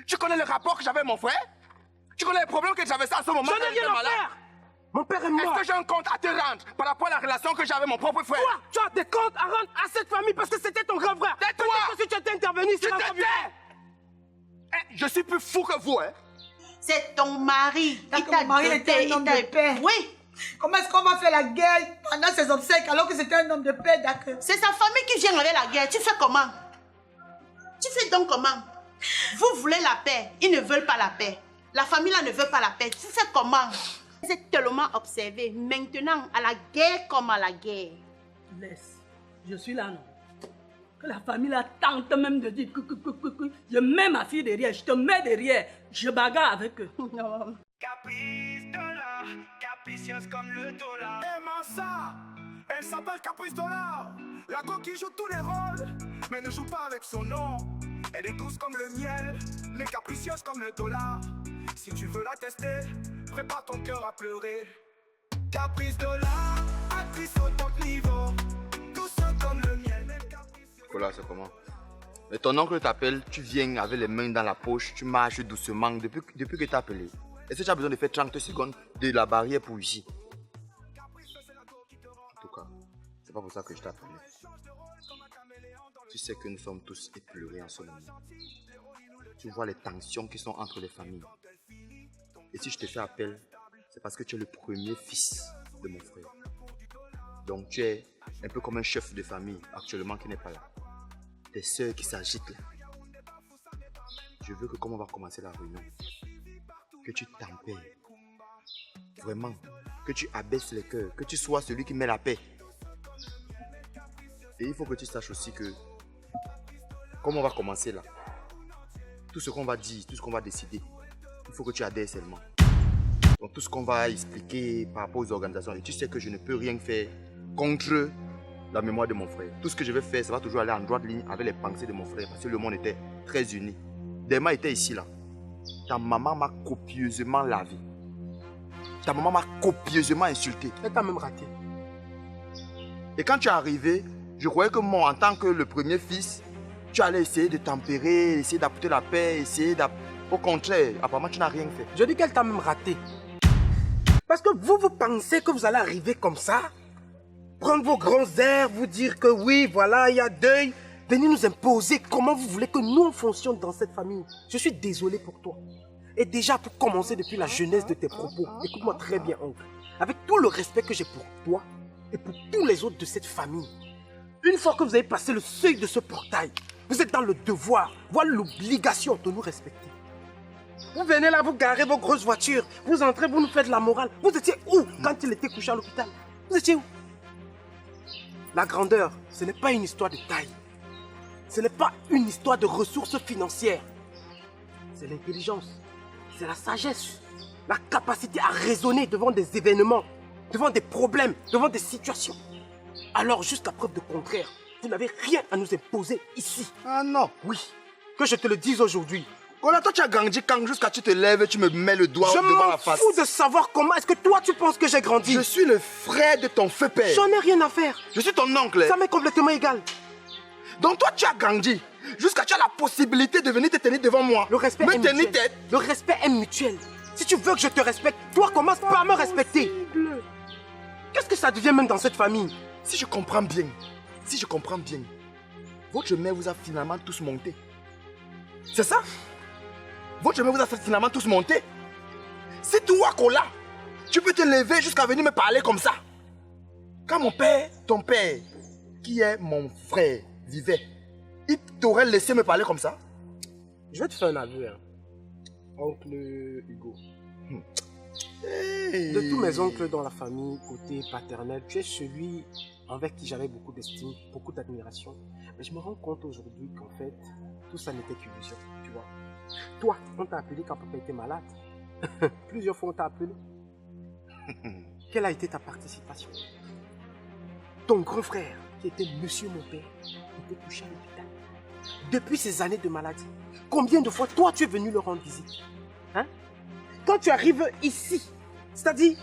Tu connais le rapport que j'avais avec mon frère? Tu connais les problèmes que j'avais ça à ce moment? Je n'ai rien à faire. Mon père est mort. Est-ce que j'ai un compte à te rendre par rapport à la relation que j'avais avec mon propre frère? Toi, tu as des comptes à rendre à cette famille parce que c'était ton grand frère. Tais-toi! Peut-être que si tu étais intervenu, Tu cela te aurait vu. tais! Je suis plus fou que vous, hein? C'est ton mari. Tant que mon mari était un homme de paix. Oui. Comment est-ce qu'on va faire la guerre pendant ses obsèques alors que c'était un homme de paix, d'accord? C'est sa famille qui vient avec la guerre. Tu fais comment? Tu fais donc comment? Vous voulez la paix. Ils ne veulent pas la paix. La famille là ne veut pas la paix. Tu fais comment? Vous êtes tellement observé. Maintenant, à la guerre comme à la guerre. Laisse. Je suis là, non? Que la famille là tente même de dire que je mets ma fille derrière, je te mets derrière, je bagarre avec eux. Non. Caprice dollar, capricieuse comme le dollar. Et ça, elle s'appelle Caprice Dollar. La go qui joue tous les rôles, mais ne joue pas avec son nom. Elle est douce comme le miel, mais capricieuse comme le dollar. Si tu veux la tester, prépare ton cœur à pleurer. Caprice Dollar, actrice au top niveau, douce comme le miel, même capricieuse. Voilà, c'est comment? Mais ton oncle t'appelle, tu viens avec les mains dans la poche, tu marches doucement depuis que t'as appelé. Est-ce que tu as besoin de faire 30 secondes de la barrière pour ici? En tout cas, c'est pas pour ça que je t'ai appelé. Tu sais que nous sommes tous éplorés en ce moment. Tu vois les tensions qui sont entre les familles. Et si je te fais appel, c'est parce que tu es le premier fils de mon frère. Donc tu es un peu comme un chef de famille actuellement qui n'est pas là. Tes soeurs qui s'agitent là. Je veux que comme on va commencer la réunion, que tu tempères. Vraiment. Que tu abaisses les cœurs. Que tu sois celui qui met la paix. Et il faut que tu saches aussi que, comme on va commencer là, tout ce qu'on va dire, tout ce qu'on va décider, il faut que tu adhères seulement. Donc tout ce qu'on va expliquer par rapport aux organisations, et tu sais que je ne peux rien faire contre la mémoire de mon frère. Tout ce que je vais faire, ça va toujours aller en droite ligne avec les pensées de mon frère, parce que le monde était très uni. Delma était ici là. Ta maman m'a copieusement lavé. Ta maman m'a copieusement insulté. Elle t'a même raté. Et quand tu es arrivé, je croyais que moi, en tant que le premier fils, tu allais essayer de tempérer, essayer d'apporter la paix, essayer d'apporter... Au contraire, apparemment, tu n'as rien fait. Je dis qu'elle t'a même raté. Parce que vous pensez que vous allez arriver comme ça, prendre vos grands airs, vous dire que oui, voilà, il y a deuil, venir nous imposer comment vous voulez que nous on fonctionne dans cette famille. Je suis désolé pour toi. Et déjà, pour commencer depuis la jeunesse de tes propos, écoute-moi très bien, oncle. Avec tout le respect que j'ai pour toi et pour tous les autres de cette famille, une fois que vous avez passé le seuil de ce portail, vous êtes dans le devoir, voire l'obligation de nous respecter. Vous venez là, vous garez vos grosses voitures, vous entrez, vous nous faites la morale. Vous étiez où quand il était couché à l'hôpital? Vous étiez où? La grandeur, ce n'est pas une histoire de taille. Ce n'est pas une histoire de ressources financières. C'est l'intelligence, c'est la sagesse, la capacité à raisonner devant des événements, devant des problèmes, devant des situations. Alors, jusqu'à preuve de contraire, vous n'avez rien à nous imposer ici. Ah non. Oui, que je te le dise aujourd'hui. Voilà, toi tu as grandi quand jusqu'à tu te lèves et tu me mets le doigt Je devant m'en la face. fous de savoir comment est-ce que toi tu penses que j'ai grandi. Je suis le frère de ton feu père. J'en ai rien à faire. Je suis ton oncle. Ça m'est complètement égal. Donc toi tu as grandi jusqu'à tu as la possibilité de venir te tenir devant moi. Le respect est me tenir mutuel. tête. Le respect est mutuel. Si tu veux que je te respecte, toi commence par me respecter. Qu'est-ce que ça devient même dans cette famille? Si je comprends bien, votre mère vous a finalement tous monté. C'est ça? Votre mère vous a finalement tous monté. C'est toi, Kola. Tu peux te lever jusqu'à venir me parler comme ça. Quand mon père, ton père, qui est mon frère, vivait, il t'aurait laissé me parler comme ça? Je vais te faire un aveu, hein. Oncle Hugo. Hey. De tous mes oncles dans la famille, côté paternel, tu es celui avec qui j'avais beaucoup d'estime, beaucoup d'admiration. Mais je me rends compte aujourd'hui qu'en fait, tout ça n'était qu'illusion, tu vois. Toi, on t'a appelé quand papa était malade. Plusieurs fois on t'a appelé. Quelle a été ta participation? Ton grand frère, qui était monsieur mon père, était couché à l'hôpital. Depuis ces années de maladie, combien de fois toi tu es venu leur rendre visite? Hein? Quand tu arrives ici, c'est-à-dire,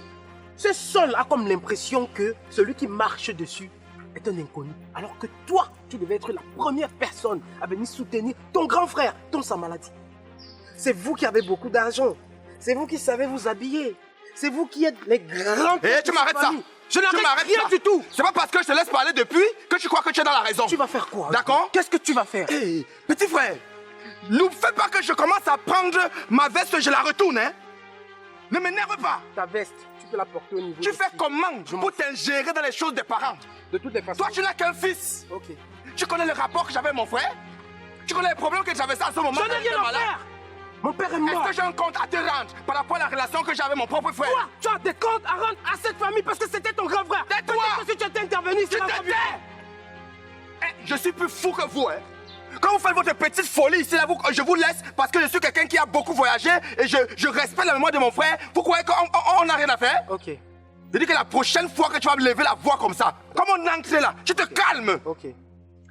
ce sol a comme l'impression que celui qui marche dessus est un inconnu. Alors que toi, tu devais être la première personne à venir soutenir ton grand frère dans sa maladie. C'est vous qui avez beaucoup d'argent. C'est vous qui savez vous habiller. C'est vous qui êtes les grands... Eh, tu m'arrêtes ça. Je n'arrête rien du tout. C'est pas parce que je te laisse parler depuis que tu crois que tu es dans la raison. Tu vas faire quoi? D'accord? Qu'est-ce que tu vas faire? Hey, petit frère, ne fais pas que je commence à prendre ma veste, je la retourne, hein? Ne m'énerve pas. Ta veste, tu peux la porter au niveau... Tu de fais qui? comment Je m'en pour t'ingérer dans les choses des parents? De toutes les façons. Toi, tu n'as qu'un fils. Ok. Tu connais le rapport que j'avais avec mon frère? Tu connais les problèmes que j'avais ça à ce moment? Je n'ai rien à faire. Mon père est mort. Est-ce que j'ai un compte à te rendre par rapport à la relation que j'avais avec mon propre frère? Toi, tu as des comptes à rendre à cette famille parce que c'était ton grand frère. Tais-toi. Peut-être que si tu étais intervenu, Tu te tais. Je suis plus fou que vous, hein? Quand vous faites votre petite folie ici, là, je vous laisse parce que je suis quelqu'un qui a beaucoup voyagé et je respecte la mémoire de mon frère. Vous croyez qu'on n'a rien à faire? Ok, Je dis que la prochaine fois que tu vas me lever la voix comme ça, comme on est entré là, tu te calmes. ok.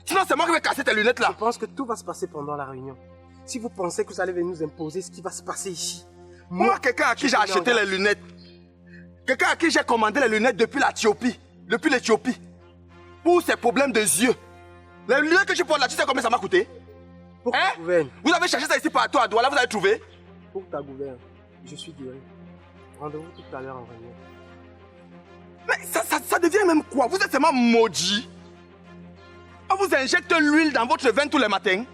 Sinon, c'est moi qui vais casser tes lunettes là. Je pense que tout va se passer pendant la réunion. Si vous pensez que vous allez venir nous imposer ce qui va se passer ici. Moi, quelqu'un à qui j'ai acheté les lunettes, quelqu'un à qui j'ai commandé les lunettes depuis l'Éthiopie, pour ses problèmes de yeux. Les lunettes que tu portes là, tu sais combien ça m'a coûté? Pour ta gouverne, Vous avez cherché ça ici partout à Douala, vous avez trouvé? pour ta gouverne, je suis guéri. Rendez-vous tout à l'heure en réunion. Mais ça devient même quoi? Vous êtes tellement maudit. On vous injecte l'huile dans votre veine tous les matins.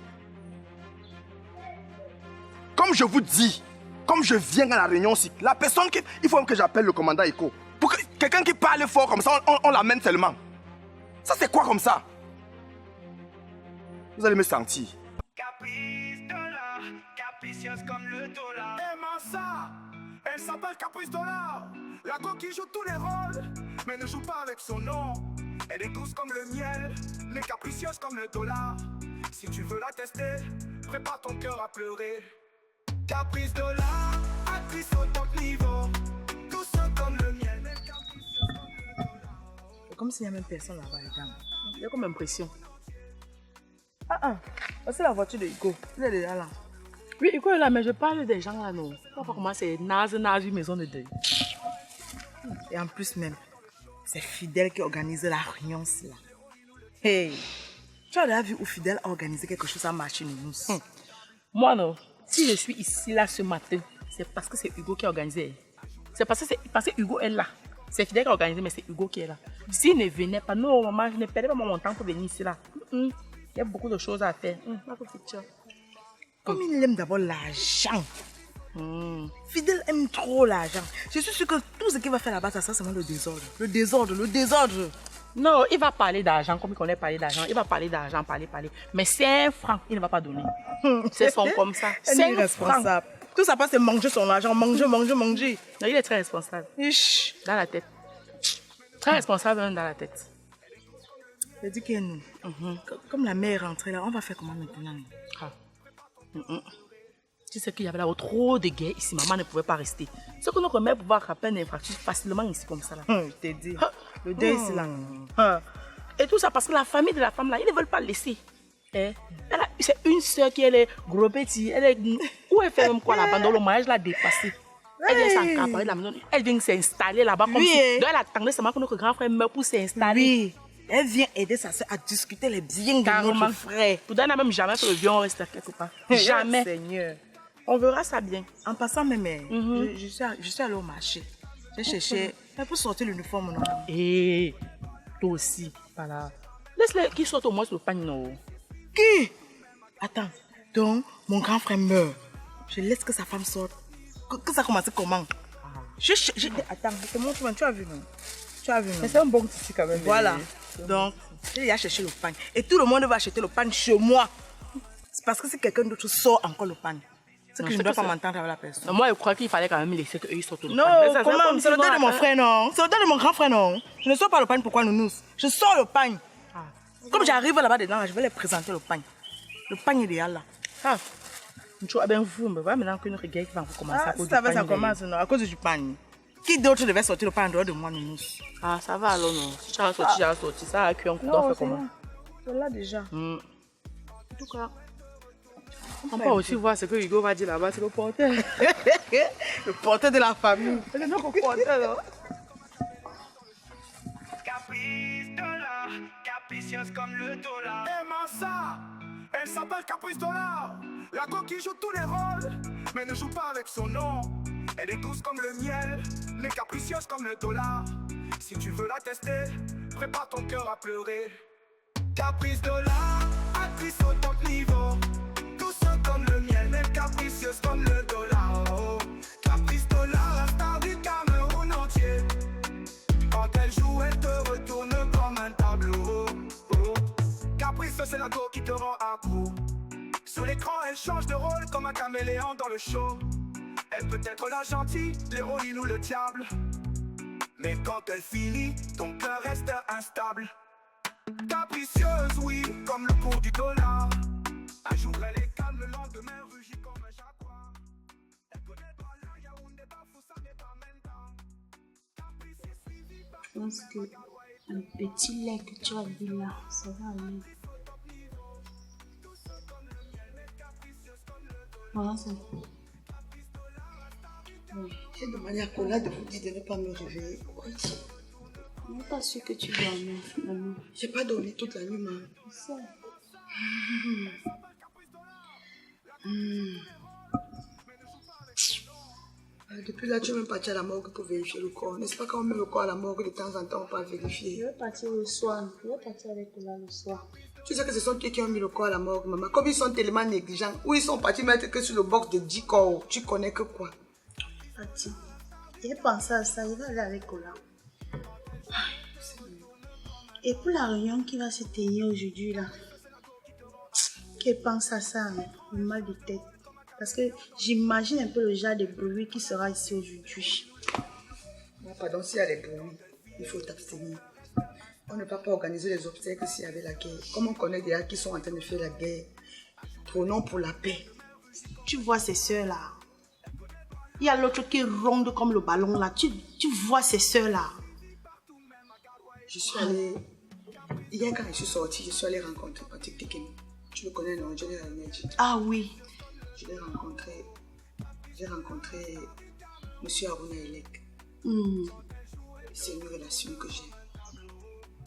Comme je vous dis, comme je viens à la réunion ici, la personne qui... Il faut même que j'appelle le commandant Echo. Pour que quelqu'un qui parle fort comme ça, on l'amène seulement. Ça c'est quoi comme ça? Vous allez me sentir. Caprice dollar, capricieuse comme le dollar. Aimant ça, elle s'appelle Caprice Dollar. La go qui joue tous les rôles, mais ne joue pas avec son nom. Elle est douce comme le miel, mais capricieuse comme le dollar. Si tu veux la tester, prépare ton cœur à pleurer. Caprice Dollar, actrice au top niveau. Douce comme le miel, mais capricieuse comme le dollar. C'est comme s'il n'y a même personne là-bas, les dames. Il y a comme impression. C'est la voiture de Hugo. Il est déjà là. Oui, écoute là, mais je parle des gens là, non. Tu vois pas comment c'est naze, une maison de deuil. Et en plus même, c'est Fidèle qui organise la réunion là. Hey, tu as déjà vu où Fidèle a organisé quelque chose à Marchinous? Moi, non. Si je suis ici, là, ce matin, c'est parce que c'est Hugo qui a organisé. C'est parce que Hugo est là. C'est Fidèle qui a organisé, mais c'est Hugo qui est là. S'il ne venait pas, non, maman, je ne perdais pas mon temps pour venir ici, là. Il y a beaucoup de choses à faire. Comme il aime d'abord l'argent. Fidèle aime trop l'argent. Je suis sûre que tout ce qu'il va faire là-bas, ça sera seulement le désordre. Le désordre. Non, il va parler d'argent, comme il connaît parler d'argent. Il va parler d'argent, parler. Mais 5 francs, il ne va pas donner. C'est son comme ça. Elle est 5 francs. responsable. Tout ça passe, c'est manger son argent. Manger. Non, il est très responsable. Ish. Dans la tête. Très responsable même dans la tête. Je dis que nous, comme la mère est rentrée là, on va faire comment maintenant? Ah. Tu sais qu'il y avait là trop de guerres ici, maman ne pouvait pas rester. Ce que notre mère pouvait rattraper une infraction facilement ici comme ça là. Je t'ai dit. Le deuil c'est là. Et tout ça parce que la famille de la femme là, ils ne veulent pas le laisser. C'est une soeur qui est gros petit. Où elle fait même quoi là-bas? Dans le mariage l'a dépassé. Elle vient s'accaparer de la maison. Elle vient s'installer là-bas comme si. Donc elle attendait seulement que notre grand frère meure pour s'installer. Oui. Elle vient aider sa soeur à discuter les biens de notre frère. Pour n'a même jamais fait le vieux, on reste quelque part. Jamais. Seigneur. On verra ça bien. En passant même, je suis allée au marché. J'ai cherché pour sortir l'uniforme. Non? Et toi aussi, voilà. Laisse-les qui sortent au moins sur le panier. Non. Qui? Attends. Donc, mon grand frère meurt. Je laisse que sa femme sorte. Que ça commence comment? Attends, je te montre, tu as vu, non? Tu as vu, non? Mais c'est un bon tissu quand même. Voilà. Donc, j'ai à chercher le pain. Et tout le monde va acheter le pain chez moi. C'est parce que si quelqu'un d'autre sort encore le pain, c'est que je ne dois pas m'entendre avec la personne. Non, moi, je crois qu'il fallait quand même laisser qu'eux sortent le pain. Non, comment? C'est le deuil de mon frère, non? C'est le deuil de mon grand frère, non? Je ne sors pas le pain, pourquoi nous? Je sors le pain. Comme j'arrive là-bas dedans, je vais les présenter le pain. Le pain est déjà là. Tu as bien vu, mais voilà maintenant que notre guerre va commencer à cause du pain. Ça commence, non? À cause du pain. Qui d'autre devait sortir le pain en dehors de moi, nous? Ah, ça va alors, non? Si tu as sorti, ça a cuit un coup d'en fait comment? C'est là déjà. En tout cas, on peut aussi voir ce que Hugo va dire là-bas, c'est le porteur. Le porteur de la famille. C'est le porteur, là. Caprice Dollar, capricieuse comme le dollar. Aimant ça, elle s'appelle Caprice Dollar. La go qui joue tous les rôles, mais ne joue pas avec son nom. Elle est douce comme le miel, mais capricieuse comme le dollar. Si tu veux la tester, prépare ton cœur à pleurer. Caprice dollar, actrice au top niveau. Douce comme le miel, mais capricieuse comme le dollar. Oh. Caprice dollar, la star du Cameroun entier. Quand elle joue, elle te retourne comme un tableau. Oh. Caprice, c'est la go qui te rend accro. Sur l'écran, elle change de rôle comme un caméléon dans le show. Elle peut être la gentille, l'héroïne ou le diable. Mais quand elle finit, ton cœur reste instable. Capricieuse, oui, comme le cours du dollar. Un jour elle est calme, le lendemain rugit comme un jaguar. Elle connaît pas le Yaoundé, Bafoussa, mais pas maintenant. Caprice est suivi par... Je pense que le petit lait que tu as dit là, ça va aller. Voilà, c'est bon. J'ai demandé à Cola de vous dire de ne pas me réveiller. Oui. Je n'ai pas su que tu dormais, finalement. J'ai pas dormi toute la nuit, maman. Je sais. Depuis là, tu es même parti à la morgue pour vérifier le corps. N'est-ce pas quand on met le corps à la morgue, de temps en temps, on peut vérifier? Je vais partir le soir. Je vais partir avec Cola le soir. Tu sais que ce sont eux qui ont mis le corps à la morgue, maman. Comme ils sont tellement négligents, ou ils sont partis mettre que sur le box de 10 corps. Tu connais que quoi? Parti. J'ai pensé à ça. Je vais aller avec Cola. Et pour la réunion qui va se tenir aujourd'hui, là, qu'elle pense à ça, hein, le mal de tête. Parce que j'imagine un peu le genre de bruit qui sera ici aujourd'hui. Non, pardon, s'il y a des bruits, il faut t'abstenir. On ne va pas organiser les obsèques s'il y avait la guerre. Comme on connaît des gens qui sont en train de faire la guerre, prônons pour la paix. Tu vois ces soeurs-là. Il y a l'autre qui ronde comme le ballon, là. Tu vois ces soeurs-là. Je suis allée... Hier, quand je suis sortie, je suis allée rencontrer Patrick Tekem. Tu le connais, non? General Energy. Ah oui. Je l'ai rencontré. J'ai rencontré M. Aruna Elek. C'est une relation que j'ai.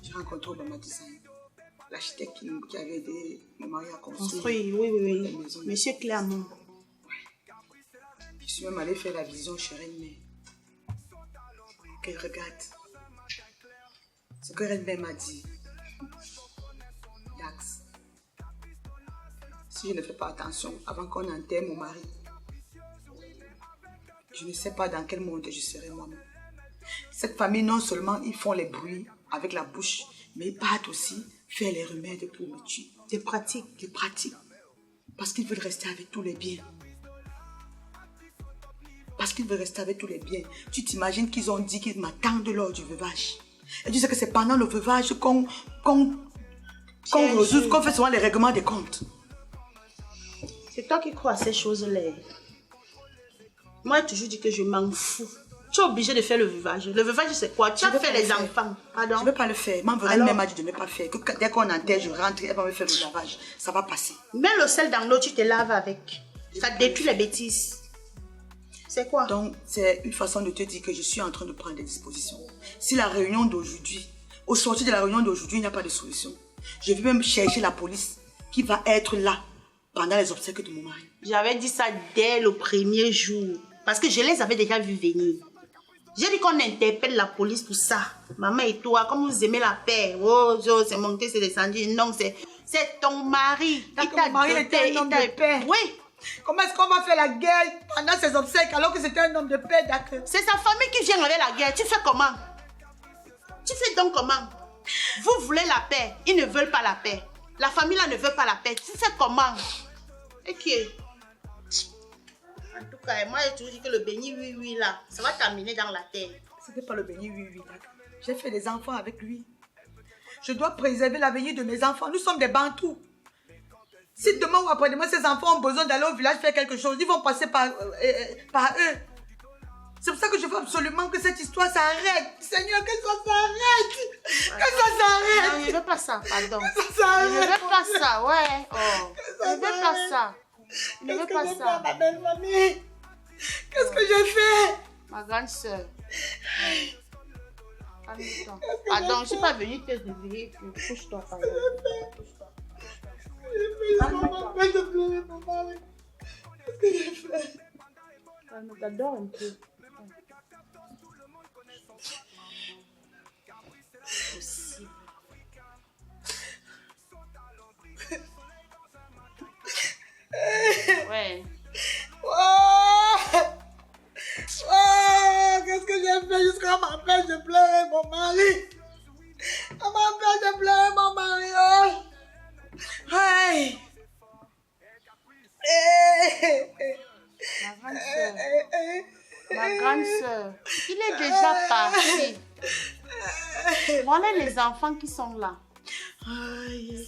J'ai rencontré Obama Design, l'architecte qui avait aidé mon mari à construire. Oui. Monsieur Clermont. Je suis même allée faire la vision chez Rennes. Qu'elle regarde. Ce que Rennes m'a dit. Dax. Si je ne fais pas attention avant qu'on enterre mon mari, je ne sais pas dans quel monde je serai moi-même. Cette famille, non seulement ils font les bruits avec la bouche, mais ils partent aussi faire les remèdes pour me tuer. Des pratiques. Parce qu'ils veulent rester avec tous les biens. Parce qu'ils veulent rester avec tous les biens. Tu t'imagines qu'ils ont dit qu'ils m'attendent lors du veuvage. Et tu sais que c'est pendant le veuvage qu'on fait souvent les règlements des comptes. C'est toi qui crois à ces choses-là. Moi, j'ai toujours dit que je m'en fous. Tu es obligé de faire le veuvage. Le veuvage, c'est quoi? Tu as fait les enfants. Pardon? Je ne veux pas le faire. Ma vraie m'a dit de ne pas faire. Que dès qu'on enterre, je rentre, elle va me faire le lavage. Ça va passer. Mets le sel dans l'eau, tu te laves avec. Ça détruit les bêtises. C'est quoi? Donc, c'est une façon de te dire que je suis en train de prendre des dispositions. Si la réunion d'aujourd'hui, au sortir de la réunion d'aujourd'hui, il n'y a pas de solution, je vais même chercher la police qui va être là pendant les obsèques de mon mari. J'avais dit ça dès le premier jour. Parce que je les avais déjà vus venir. J'ai dit qu'on interpelle la police pour ça. Maman et toi, comme vous aimez la paix. Oh, c'est monté, c'est descendu. Non, c'est ton mari. Il t'a mari était un homme de paix. Oui. Comment est-ce qu'on va faire la guerre pendant ses obsèques alors que c'était un homme de paix, d'accord? C'est sa famille qui vient avec la guerre. Tu fais comment? Tu fais donc comment? Vous voulez la paix. Ils ne veulent pas la paix. La famille là ne veut pas la paix. Tu fais comment? Ok. En tout cas, moi j'ai toujours dit que le béni oui là, ça va terminer dans la terre. C'était pas le béni oui, d'accord. J'ai fait des enfants avec lui. Je dois préserver l'avenir de mes enfants. Nous sommes des Bantous. Si demain ou après-demain, ces enfants ont besoin d'aller au village faire quelque chose, ils vont passer par eux. C'est pour ça que je veux absolument que cette histoire s'arrête. Seigneur, que ça s'arrête. Que ça s'arrête. Non, je ne veux pas ça, pardon. Que ça s'arrête. Je ne veux pas ça, ouais. Oh. Je ne veux pas ça. Je ne veux pas ça. Ma belle mamie. Qu'est-ce que j'ai fait? Ma grande soeur. Calme-toi. Pardon, je ne suis pas venue te réveiller. Couche-toi, pardon. Couche-toi. Maman, arrête de pleurer, maman. Qu'est-ce que j'ai fait? T'adores un peu. Possible. Ouais. Oh, qu'est-ce que j'ai fait jusqu'à m'empêcher de pleurer mon mari? À m'empêcher de pleurer mon mari. Oh. Hey. Ma grande sœur, il est déjà parti. Voilà les enfants qui sont là.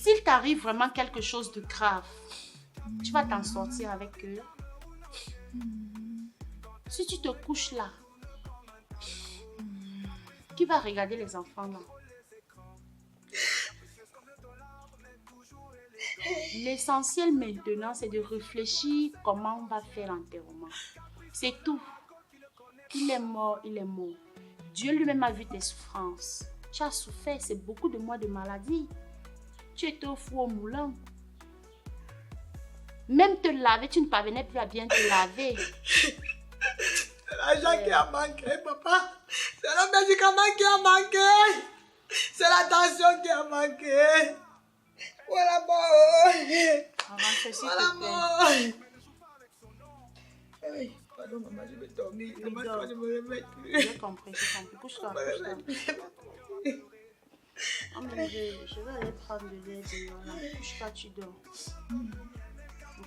S'il t'arrive vraiment quelque chose de grave, tu vas t'en sortir avec eux. Si tu te couches là, qui va regarder les enfants là? L'essentiel maintenant, c'est de réfléchir comment on va faire l'enterrement. C'est tout. Il est mort, il est mort. Dieu lui-même a vu tes souffrances. Tu as souffert, c'est beaucoup de mois de maladie. Tu étais au four au moulin. Même te laver, tu ne parvenais plus à bien te laver. C'est l'argent qui a manqué, papa. C'est le médicament qui a manqué. C'est l'attention qui a manqué. Voilà, bon. Voilà, bon. Hey, pardon, maman, je vais dormir. Je me réveille plus. J'ai compris, j'ai compris. Couche-toi, couche-toi. Oh, mais je vais aller prendre le lait dehors. Couche-toi, tu dors.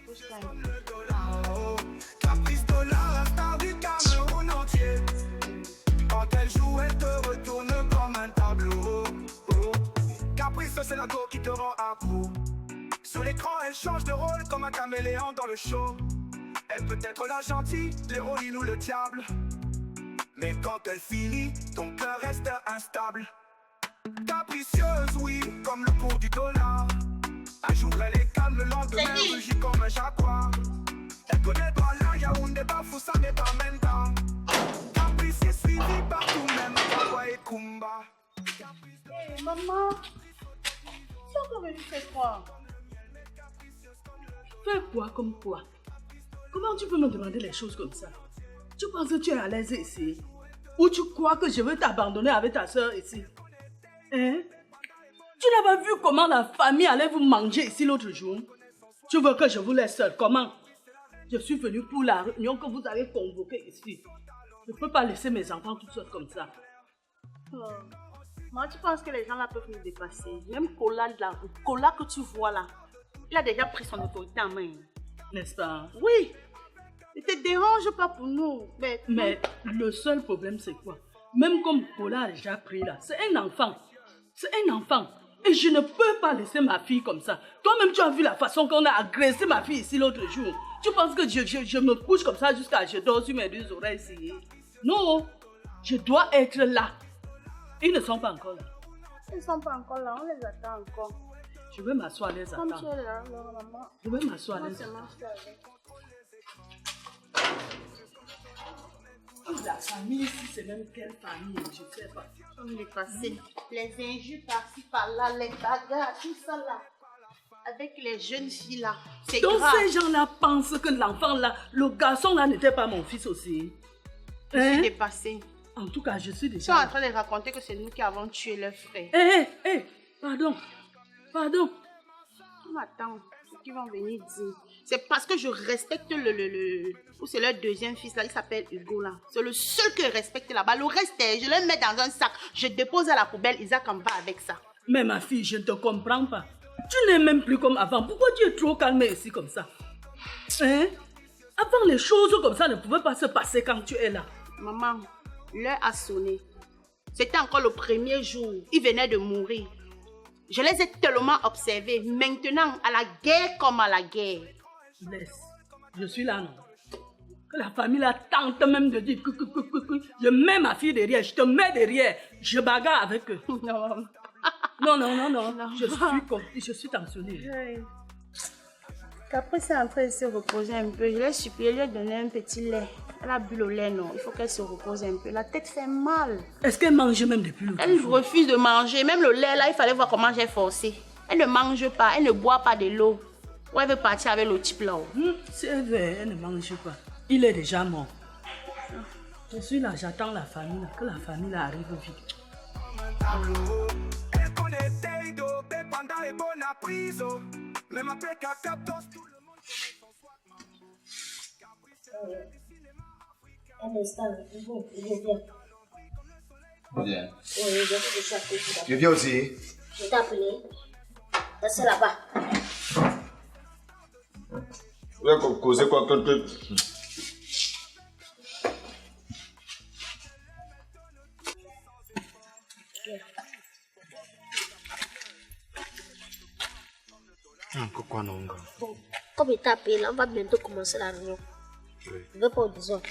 Couche-toi. Caprice dollar, star du Cameroun entier. Quand elle joue, elle te retourne comme un tableau. Caprice, c'est la go qui te rend accro. Sur l'écran, elle change de rôle comme un caméléon dans le show. Elle peut être la gentille, l'héroïne ou le diable. Mais quand elle finit, ton cœur reste instable. Capricieuse, oui, comme le cours du dollar. Un jour elle est calme, le lendemain elle rugit comme un jaguar. Elle connaît pas la Yaoundé, Bafoussa, mais pas Menta. Caprice est suivi partout, même Kawa et Kumba. Hey, maman, tu as encore venu faire quoi? Faire quoi comme quoi? Comment tu peux me demander les choses comme ça? Tu penses que tu es à l'aise ici? Ou tu crois que je vais t'abandonner avec ta soeur ici? Hein? Tu n'as pas vu comment la famille allait vous manger ici l'autre jour? Tu veux que je vous laisse seule? Comment? Je suis venue pour la réunion que vous avez convoquée ici. Je ne peux pas laisser mes enfants tout seuls comme ça. Oh. Moi, tu penses que les gens là peuvent nous dépasser? Même Kola de la rue, Kola que tu vois là, il a déjà pris son autorité en main. N'est-ce pas? Oui. Ne te dérange pas pour nous. Mais le seul problème, c'est quoi? Même comme Kola a déjà pris là, c'est un enfant. C'est un enfant. Et je ne peux pas laisser ma fille comme ça. Toi-même, tu as vu la façon qu'on a agressé ma fille ici l'autre jour. Tu penses que je me couche comme ça jusqu'à je dors sur mes deux oreilles ici? Non. Je dois être là. Ils ne sont pas encore là. Ils ne sont pas encore là. On les attend encore. Je vais m'asseoir les attendre. Comme tu es là, maman. Je vais m'asseoir les attendre. La famille ici, c'est même quelle famille? Je ne sais pas. On est passé. Les injures par-ci, par-là, les bagarres, tout ça là. Avec les jeunes filles là. C'est grave. Donc ces gens-là pensent que l'enfant là, le garçon là n'était pas mon fils aussi. Je suis dépassée. En tout cas, je suis Ils déjà... sont en train de raconter que c'est nous qui avons tué leur frère. Pardon. On attend ce qu'ils vont venir dire. C'est parce que je respecte ou c'est leur deuxième fils là, il s'appelle Hugo là. C'est le seul que je respecte là-bas. Le reste, je le mets dans un sac. Je dépose à la poubelle, Isaac en va avec ça. Mais ma fille, je ne te comprends pas. Tu n'es même plus comme avant. Pourquoi tu es trop calmée ici comme ça? Hein? Avant, les choses comme ça ne pouvaient pas se passer quand tu es là. Maman, l'heure a sonné. C'était encore le premier jour. Il venait de mourir. Je les ai tellement observés. Maintenant, à la guerre comme à la guerre. Laisse. Je suis là, non? Que la famille là tente même de dire que je mets ma fille derrière, je te mets derrière, je bagarre avec eux. Non. Je suis tensionnée. Oui. Caprice est en train de se reposer un peu. Je l'ai supplié, je lui ai donné un petit lait. Elle a bu le lait, non. Il faut qu'elle se repose un peu. La tête fait mal. Est-ce qu'elle mange même depuis le Elle refuse de manger. Même le lait, là, il fallait voir comment j'ai forcé. Elle ne mange pas, elle ne boit pas de l'eau. Ou elle veut partir avec le type là. C'est vrai, elle ne mange pas. Il est déjà mort. Je suis là, j'attends la famille, là, que la famille là, arrive vite. Elle connaît Teido, Pépanda et Bonapriso. Même après Captos, tout le monde sait son soir. Un instant, je viens. Bien. Oui, je suis appelé. Je viens aussi. Je t'ai appelé. C'est là-bas. Vous avez causé quoi quelque... Encore quoi, non? Bon, comme il t'a appelé, là, on va bientôt commencer la réunion. Oui. Je ne veux pas au désordre.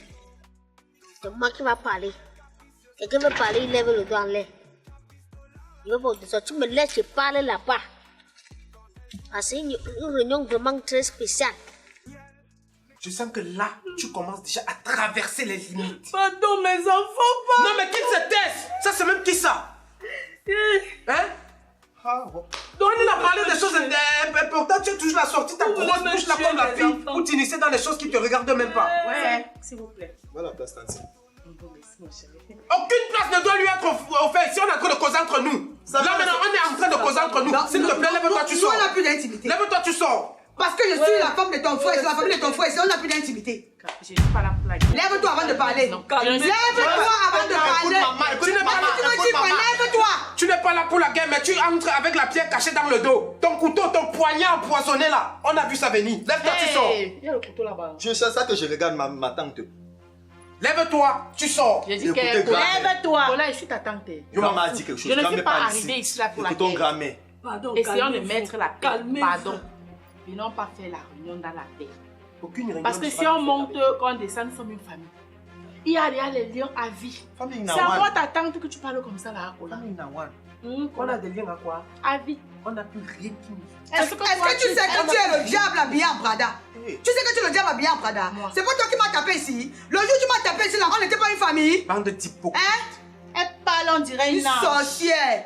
C'est moi qui va parler. Quelqu'un veut parler, il lève le doigt en l'air. Je ne veux pas au désordre. Tu me laisses, je parle là-bas. Ah, c'est une réunion vraiment très spéciale. Je sens que là, tu commences déjà à traverser les limites. Pardon, mes enfants, pas. Non, mais qui se taise? Ça, c'est même qui ça? Hein? Ah, bon. Donc, on a parlé des choses importantes. Tu es toujours la sortie, ta Vous grosse voulez me bouche là tuer, comme la les fille, enfants. pour t'initier dans des choses qui te regardent même pas. Ouais, s'il vous plaît. Voilà la place, Tanti. Aucune place ne doit lui être offerte si on est en train de causer entre nous. Là maintenant, on est en train de causer entre nous. S'il te plaît, lève-toi, tu Nous, sors. on n'a plus d'intimité. Lève-toi, tu sors. Parce que je suis la femme de ton frère, c'est la famille de ton frère, on n'a plus d'intimité. Je suis pas là pour la guerre. Lève-toi avant de parler. Non, calmez-vous. Lève-toi avant de parler. Tu n'es pas là. Tu me dis quoi? Lève-toi. Tu n'es pas là pour la guerre, mais tu entres avec la pierre cachée dans le dos. Ton couteau, ton poignard empoisonné là. On a vu ça venir. Lève-toi, tu sors. Il y a le couteau là-bas. C'est ça que je regarde ma tante. Lève-toi, tu sors. J'ai dit Écoutez, que... grand-mère. Lève-toi. Voilà, je suis ta tante. Maman a dit quelque chose. Je ne suis Grand-mère pas parle arrivée ici là pour la Écoutons guerre. grand-mère. Pardon, essayons de calmez-vous. mettre la paix. Calmez-vous. Pardon. Venons pas faire la réunion dans la paix. Aucune réunion. Parce que ne si sera on faite monte, avec- quand on descend, nous sommes une famille. Il y a les liens à vie. Famille C'est Nawan. encore ta tante que tu parles comme ça là. Kola. Famille Nawan. On a des liens à quoi? À vie. On n'a plus rien qui nous... Est-ce que tu sais que tu es le diable habillé en Prada? Hey. Tu sais que tu es le diable habillé en Prada? Moi. C'est pas toi qui m'as tapé ici. Le jour où tu m'as tapé ici, là, on n'était pas une famille. Bande d'hypocrites. Hein? Elle parle, on dirait Une une ange. sorcière.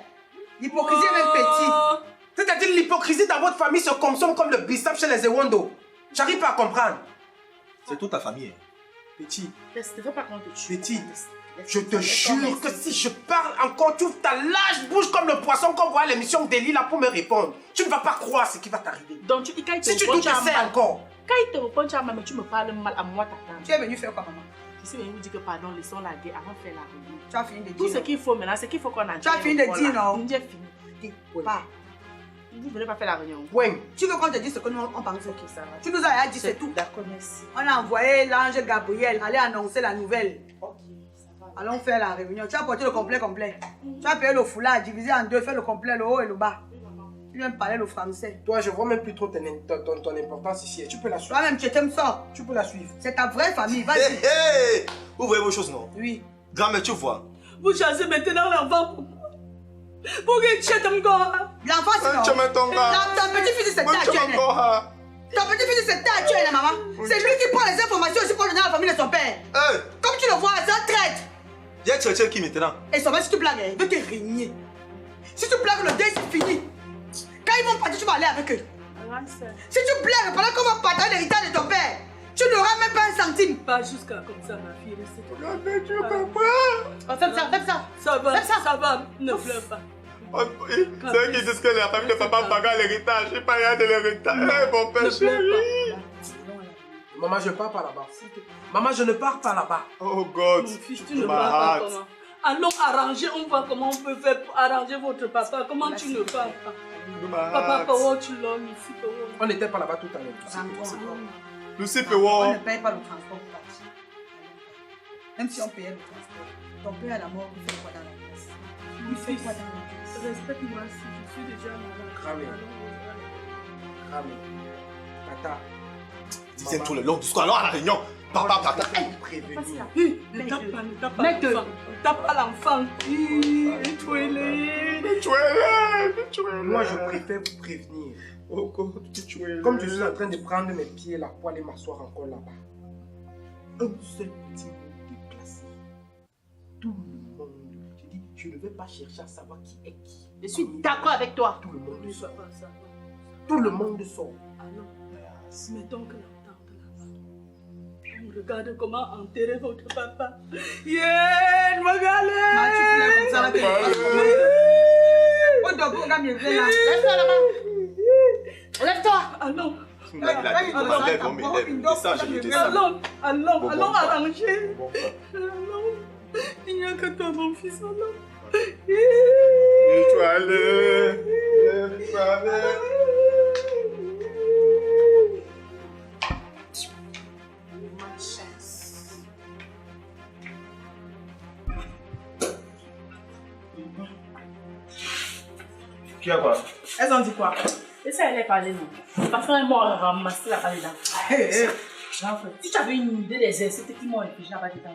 L'hypocrisie est même petite. C'est-à-dire l'hypocrisie dans votre famille se consomme comme le bissap chez les Ewondo. J'arrive pas à comprendre. C'est toute ta famille. Petit, Laisse, ne fais pas qu'on te tue. petit, je te jure que si je parle encore, tu ouvres ta large bouche comme le poisson qu'on voit à l'émission d'Eli là pour me répondre. Tu ne vas pas croire ce qui va t'arriver. Donc, quand il te Si tu répond, doutes, tu as essaie mal. encore. Quand il te répond, tu as mal, mais tu me parles mal à moi, ta tante. Tu es venu faire quoi, maman? Je suis venue vous dire que pardon, laissons la guerre avant de faire la réunion. Tu as fini de Tout ce dire. qu'il faut maintenant, c'est qu'il faut qu'on a. Tu as fini de dire, non? J'ai fini. Pas. Vous ne venez pas faire la réunion. Ouais. Tu veux qu'on te dise ce que nous on pense? Ok, ça va. Tu nous as dit, c'est tout. D'accord, merci. On a envoyé l'ange Gabriel aller annoncer la nouvelle. Ok, ça va. Allons faire la réunion. Tu as porté le complet. Tu as payé le foulard, divisé en deux, fait le complet, le haut et le bas. Tu viens me parler le français. Toi, je vois même plus trop ton importance ici. Et tu peux la suivre. Toi-même, tu t'aimes ça. Tu peux la suivre. C'est ta vraie famille. Hé, Vas-y. hé. Ouvrez vos choses, non? Oui. Grand-mère, tu vois. Vous chassez maintenant l'enfant pour qu'il chète encore. L'enfant, c'est non. Ton petit-fils, c'est ta tuenne. Ton petit-fils, c'est ta tuenne, maman. C'est lui qui prend les informations aussi pour donner à la famille de son père. Hé, Comme tu le vois, c'est un traître. il y a Tchétché qui maintenant. Et ça va, si tu blagues, il veut te régner. Si tu blagues, le dé, c'est fini. Quand ils vont partir, tu vas aller avec eux. Si tu blagues pendant qu'on va partager l'héritage de ton père, tu n'auras même pas un centime. Pas jusqu'à comme ça, ma fille. Grand-mère, tu comprends? Oh, fais ça, fais ça. Ça va, Fais ça. ça va. Ne pleure pas. C'est eux qui disent que la famille de papa paga l'héritage. Je n'ai pas rien de l'héritage. Hé, mon père Ne pleure chéri. pas. Maman, je ne pars pas là-bas. Maman, je ne pars pas là-bas. Oh God. Mon fils, tu ne Ma parles pas hâte. comment. Allons arranger, on voit comment on peut faire pour arranger votre papa. Comment tu ne parles pas? Ma Papa, hâte. comment tu l'aimes ici? On n'était pas là-bas tout à l'heure. Lucie On Pewon. ne paye pas le transport pour partir. Même si on payait le transport, ton père à la mort, il fait quoi dans la place? Il fait quoi dans la place? Respecte-moi si je suis déjà malade. Grave. Rame. Tata. Disais tous les longs discours. Alors à la réunion. Papa, papa. Prévenu. Ne tape pas, ne tape pas l'enfant. Ne tape pas l'enfant. Tuez-les. Tu Moi, je préfère vous prévenir. Oh God, tu es Comme je suis en train de prendre mes pieds là pour aller m'asseoir encore là-bas. Un seul petit mot déplacé. Tout le monde. Je dis, je ne vais pas chercher à savoir qui est qui. Je suis d'accord avec toi. Tout le monde Ne sort. sois pas ça. Tout le monde sort. Allons. Mettons que la tante là-bas. On regarde comment enterrer votre papa. Yeah, regardez. Ma, tu plais comme ça là. Oh, d'abord, regarde bien là. Lève-toi là-bas. Lève-toi. Allons. Allons arranger. Allons. Il n'y a que toi, mon fils. Allons. Tu vas aller. Qui a quoi? Elles ont dit quoi? Et ça, elle est parlée, non? Parce qu'elle m'a ramassé la parole là. Si tu avais une idée des exercices qui m'ont réfléchi à partir de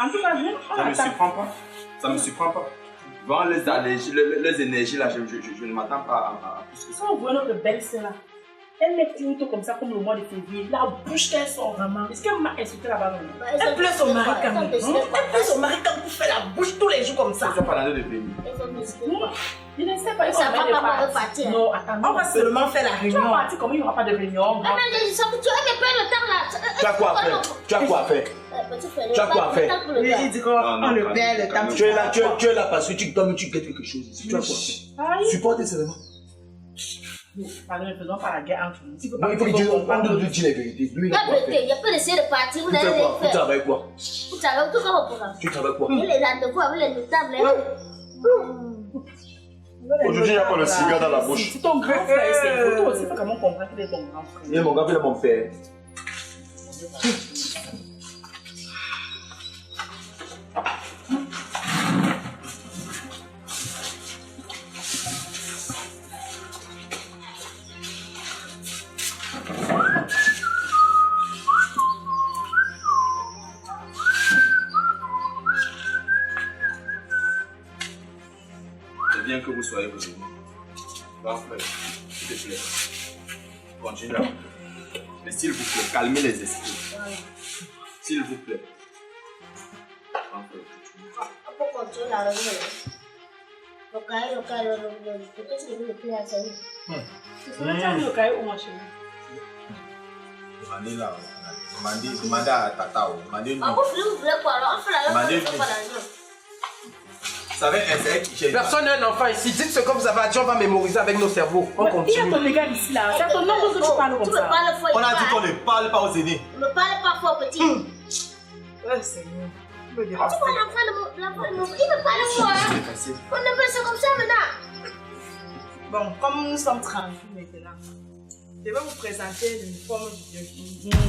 en tout cas, Ça me surprend pas. Ça me surprend pas. Devant les allergies, les énergies là, je ne m'attends pas à plus que ça. Si on voit notre belle-sœur là, elle met tout comme ça, comme le mois de février. La bouche qu'elle sort vraiment. Est-ce qu'elle m'a insulté là-bas? Elle pleure son mari quand même. Elle pleure son mari quand vous faites la bouche tous les jours comme ça. Ils sont pas dans le pays. Je ne sais pas. Ça va pas repartir. Non, attends. On va seulement faire la Tu vas réunion. partir comme il n'y aura pas de réunion. Tu as le temps là. Tu as quoi à faire? Tu as quoi à faire? Tu as quoi à faire? Il dit qu'on le perd le temps. Tu es là parce que tu guettes quelque chose. Tu as quoi à faire? Supporter seulement. Pardon, ne faisons pas la guerre entre nous. Il faut que Dieu nous dise la vérité. Lui, il a quoi à faire? Il n'y a pas d'essayer de partir. Vous Tu fais quoi? Tu travailles quoi? Vous travaillez tout comme au programme. Tu travailles quoi? Il est rendez-vous avec les notables. Aujourd'hui, il n'y a pas de cigare dans la bouche. C'est ton grand frère, c'est toi aussi, il faut comment comprendre qu'il est ton grand frère. Il est mon gars, il est mon père. C'est bien que vous soyez revenu. Grand frère, s'il te plaît, continue. Mais s'il vous plaît, calmez les esprits. S'il vous plaît. Grand frère, continue. On peut continuer la réunion. Le cahier, peut-être que vous le plaît à ça. C'est ça, tu as mis le cahier où, ma chérie? Demandez à Tata. Demandez Ah, vous voulez quoi alors? On fait la réunion. Vous savez, Personne n'a un enfant ici. Dites ce que vous avez dit, on va mémoriser avec nos cerveaux. On Il y a continue. ton égal ici là. C'est à ton nom que tu parles comme Tu me ça. parles fort. on a dit qu'on ne parle pas aux aînés. Ne me parle pas fort, petit. Ouais, Seigneur. Tu me déranges. Tu vois l'enfant de mon. Il me parle fort. On appelle ça comme ça maintenant. Bon, comme nous sommes tranquilles maintenant, je vais vous présenter l'uniforme du deuil.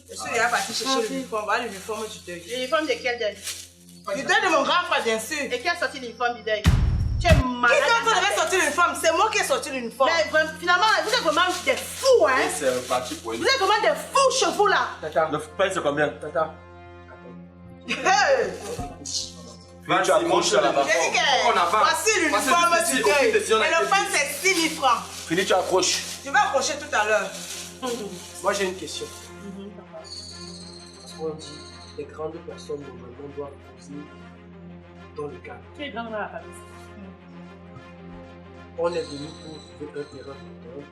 Je suis déjà parti chercher l'uniforme. Voilà l'uniforme du deuil. L'uniforme de quel deuil? Du deuil de mon grand frère, bien sûr. Et qui a sorti l'uniforme du deuil? Tu es malade. Qui est en train de sortir l'uniforme? C'est moi qui ai sorti l'uniforme. Mais finalement, vous êtes vraiment des fous, hein? C'est reparti pour une. Vous êtes vraiment des fous chez vous là. Tata, Le paye c'est combien? Tata. Hey! Tu accroches là-bas. J'ai dit que voici l'uniforme du deuil. Et le pain, c'est 6 000 francs. Fini, tu accroches. Je vais accrocher tout à l'heure. Moi j'ai une question. Parce qu'on dit les grandes personnes normalement doivent poser dans le cadre. Qui est grand dans la famille? On est venu pour trouver un terrain d'entente.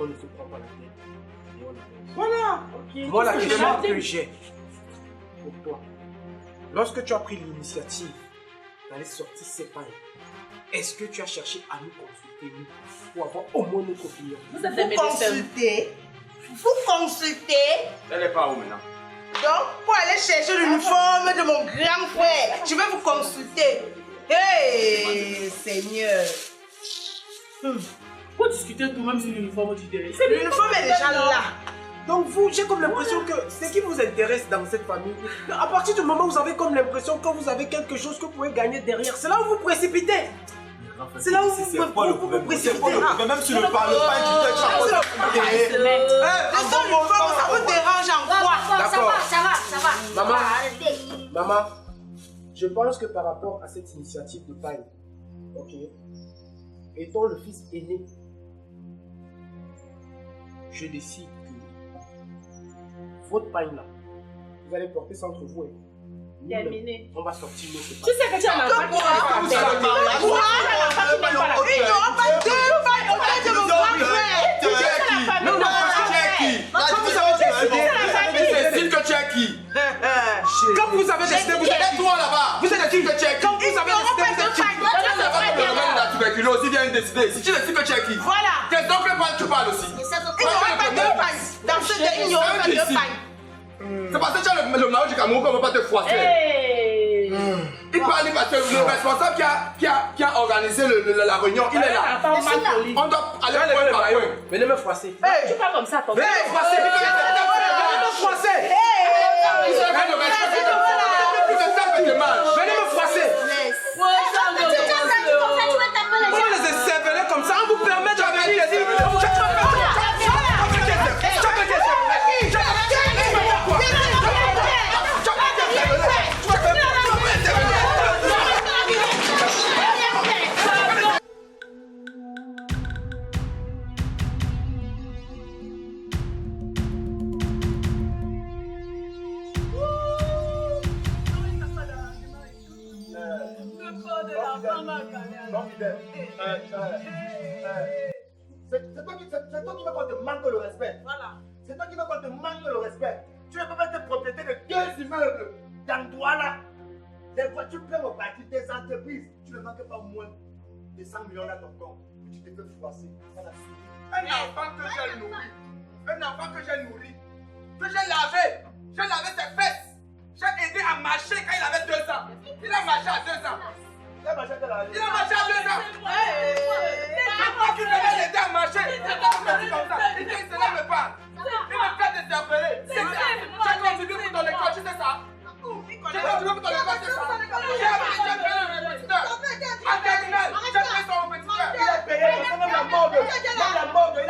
On ne se prend pas la tête. Et on avance. Voilà. Ok. Moi la Qu'est-ce que question j'ai que j'ai pour toi, lorsque tu as pris l'initiative d'aller sortir ces pailles, est-ce que tu as cherché à nous consulter nous, pour avoir au moins notre opinion? Vous êtes des Vous médecins. consultez. Vous consultez. Elle n'est pas où maintenant? Donc, pour aller chercher l'uniforme de mon grand frère, je vais vous consulter. Hey, Seigneur. Faut discuter tout-même sur l'uniforme du deuil. L'uniforme est déjà là. Donc vous, j'ai comme l'impression que ce qui vous intéresse dans cette famille, à partir du moment où vous avez comme l'impression que vous avez quelque chose que vous pouvez gagner derrière, c'est là où vous précipitez. C'est là où vous C'est quoi le problème? précipitez. C'est quoi le problème? Même sur le pain du Le seul uniforme, ça vous dérange en quoi? D'accord. Ça va. Maman. Arrêtez. Maman, je pense que par rapport à cette initiative de paille, ok, étant le fils aîné, je décide que votre paille là, vous allez porter ça entre vous et nous. Terminé. On va sortir notre paille. Tu sais que tu as un enfant qui Ils n'auront pas deux pailles au tête de mon grand frère. Non, non, Qui? Quand vous avez décidé, vous êtes toi là-bas. Vous êtes qui? Quand vous avez décidé, vous êtes qui? La tuberculose, il vient de décider. Si tu décides que tu es qui? Voilà. Tes oncles parlent, tu parles aussi. Il n'y aura pas deux pailles. Dans ce pays, il n'y aura pas deux pailles. C'est parce que tu as le Maroc du Cameroun qu'on ne peut pas te froisser. Il parle parce que le responsable qui a organisé la réunion, il est là. On doit aller point par point. Venez me froisser. Tu parles comme ça, ton Venez me froisser. Venez me froisser. Venez me froisser. Comment les cerveler comme ça? On vous permet de venir ici. C'est toi qui veux qu'on te manque le respect. Voilà. C'est toi qui veux qu'on te manque le respect. Tu ne peux pas être propriétaire de 2 immeubles dans Douala. Des voitures pleines au bâti, des entreprises. Tu ne manques pas moins de 100 millions dans ton compte. Tu te fais froisser. Ça va suivre. Un enfant que j'ai nourri, que j'ai lavé ses fesses. J'ai aidé à marcher quand il avait 2 ans. Il a marché à 2 ans. Il a marché à 2 ans. C'est moi qui venais l'aider à marcher. Il me dit comme ça. Il dit, il se lève pas. Il me fait désinférer. J'ai contribué pour ton école, tu sais ça? J'ai contribué pour ton école, tu sais ça? J'ai payé le répétiteur. En terminale, j'ai payé son répétiteur. Il a payé, même la morgue. Il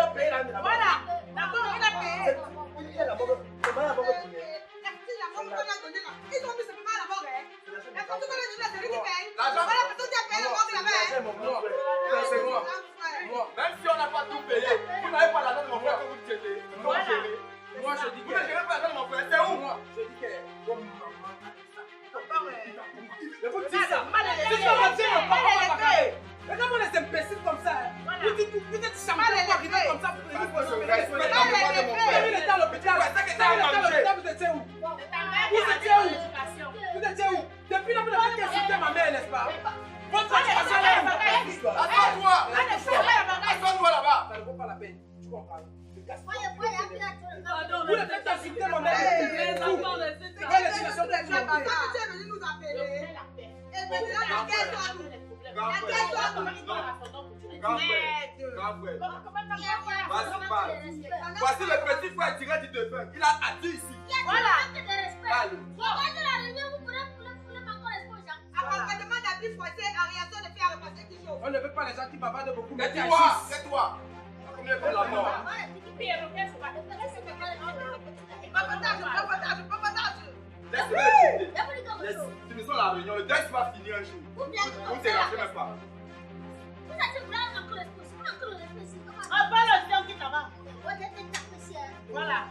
a payé la morgue. Voilà. La morgue, il a payé. Il a la morgue. Comment la morgue payée? Merci, la morgue qu'on a donnée là. Ils ont mis ce paiement à la morgue. La facture qu'on a donnée, c'est lui qui paye. L'argent. Voilà, la personne qui a payé la morgue là-bas. C'est moi. Même si on n'a pas tout payé, vous n'avez pas l'argent de mon frère que vous gérez. Moi je dis Vous ne gérez pas l'argent de mon frère, c'est où? Moi je dis que. Je vous dis ça. Regardez les imbéciles comme ça. Vous dites champion pour arriver comme ça pour venir pour se faire. Vous étiez à l'hôpital. Vous étiez où? Vous étiez où? Depuis là, vous n'avez qu'à insulter ma mère, n'est-ce pas? Votre situation là. Assois-toi là-bas. Ça ne vaut pas la peine. Tu comprends? Vous ne faites qu'insulter ma mère. Voici le petit frère tiré du défunt. Il a dit ici. Voilà. Accompagnement d'abus forcés en réaction de faits à repasser qui chauffe. On ne veut pas les gens qui bavardent beaucoup. Mais qui Tais-toi, agissent. tais-toi. Combien pour la mort? Laisse-le. Finissons la réunion. Le texte va finir un jour. Vous ne t'érangez même pas. On parle au temps qui t'en va. Voilà.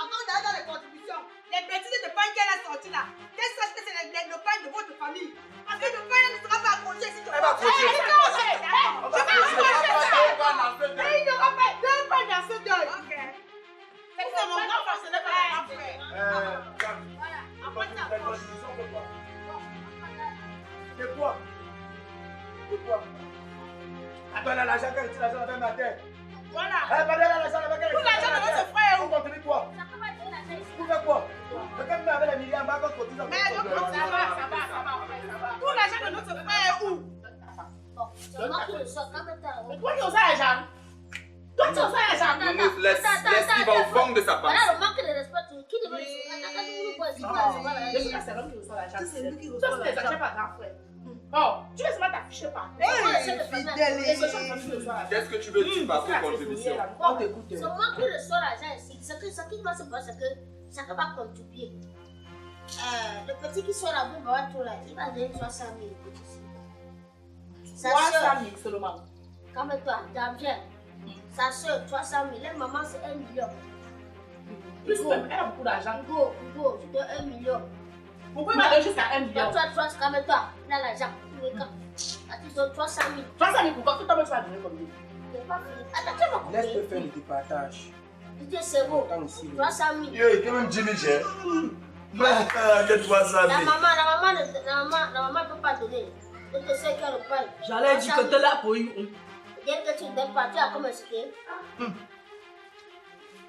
Avant d'aller dans les contributions, les bêtises de pain qu'elle a sorties là, qu'elle sache que c'est le pain de votre famille. Parce que le pain ne sera pas accroché si tu veux. Elle va accrocher. Il n'y aura pas deux pains dans ce deuil. Ok. C'est mon grand frère, ce n'est pas mon grand frère. C'est quoi? Attends, là, l'argent qu'elle tire l'argent avec ma tête. Voilà. Elle va donner l'argent avec elle. Tout l'argent de votre frère. Vous contenez quoi? Vous faites quoi? Quand vous avez les milliards, on va cotiser. Mais ça va. Tout l'argent de notre frère est où? Mais toi qui as l'argent. Toi tu as l'argent. Laisse qu'il va au fond de sa part. Voilà le manque de respect. Qui devait C'est l'homme qui reçoit l'argent. Toi, c'est des pas grand frère. Oh, tu veux seulement t'afficher par. Qu'est-ce que tu veux dire par tes contributions? On t'écoute. C'est moi qui reçois l'argent ici. Ce qui doit se passer, c'est que ça ne va pas contribuer. Le petit qui sort la bombe, il va donner 300 000. 300 000 seulement. Calme-toi, Damien. Sa soeur, 300 000. Elle, maman, c'est 1 million. Plus même, elle a beaucoup d'argent. Hugo, tu dois 1 million. Pourquoi il m'a donné jusqu'à 1 million? Toi, calme-toi. Là, l'argent. 300 000. 300 000 pourquoi? Tout le monde tu vas donner combien? Attends, tu vas couper. Laisse-le faire le départage. C'est bon. 300 000. Yo, il y a même 10 000 chers. Que 300 000. La maman ne peut pas donner. Donc, c'est qu'elle le paye. J'allais dire que tu es là pour une. Dès que tu ne donnes pas, tu as comme c'était.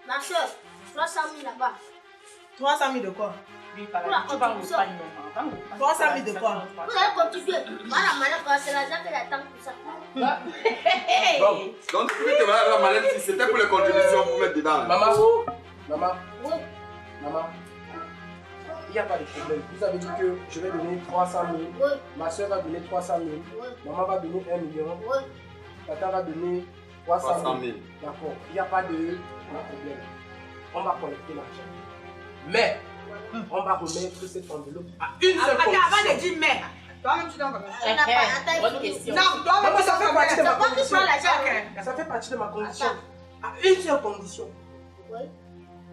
Ma soeur, 300 000 là-bas. 300 000 de quoi? Oui, par là, tu vas au Espagne, 300 000 de quoi? Vous allez contribuer. Voilà, madame, c'est l'argent qu'elle attend pour ça. Donc tu peux te marier avec la malade si c'était pour les contributions pour mettre dedans. Maman, Oui. maman, il n'y a pas de problème. Vous avez dit que je vais donner 300 000. Oui. Ma soeur va donner 300 000. Oui. Maman va donner 1 million. Oui. Tata va donner 300 000. 300 000. D'accord. Il n'y a pas de problème. On va collecter l'argent. Mais, on va remettre cette enveloppe à une seule condition. Avant de dire mais. Toi-même, tu donnes combien? Bonne question. Non, toi-même, tu Ça fait partie de ma pas qu'il soit condition. l'argent. Ça fait partie de ma condition. À une seule condition. Oui.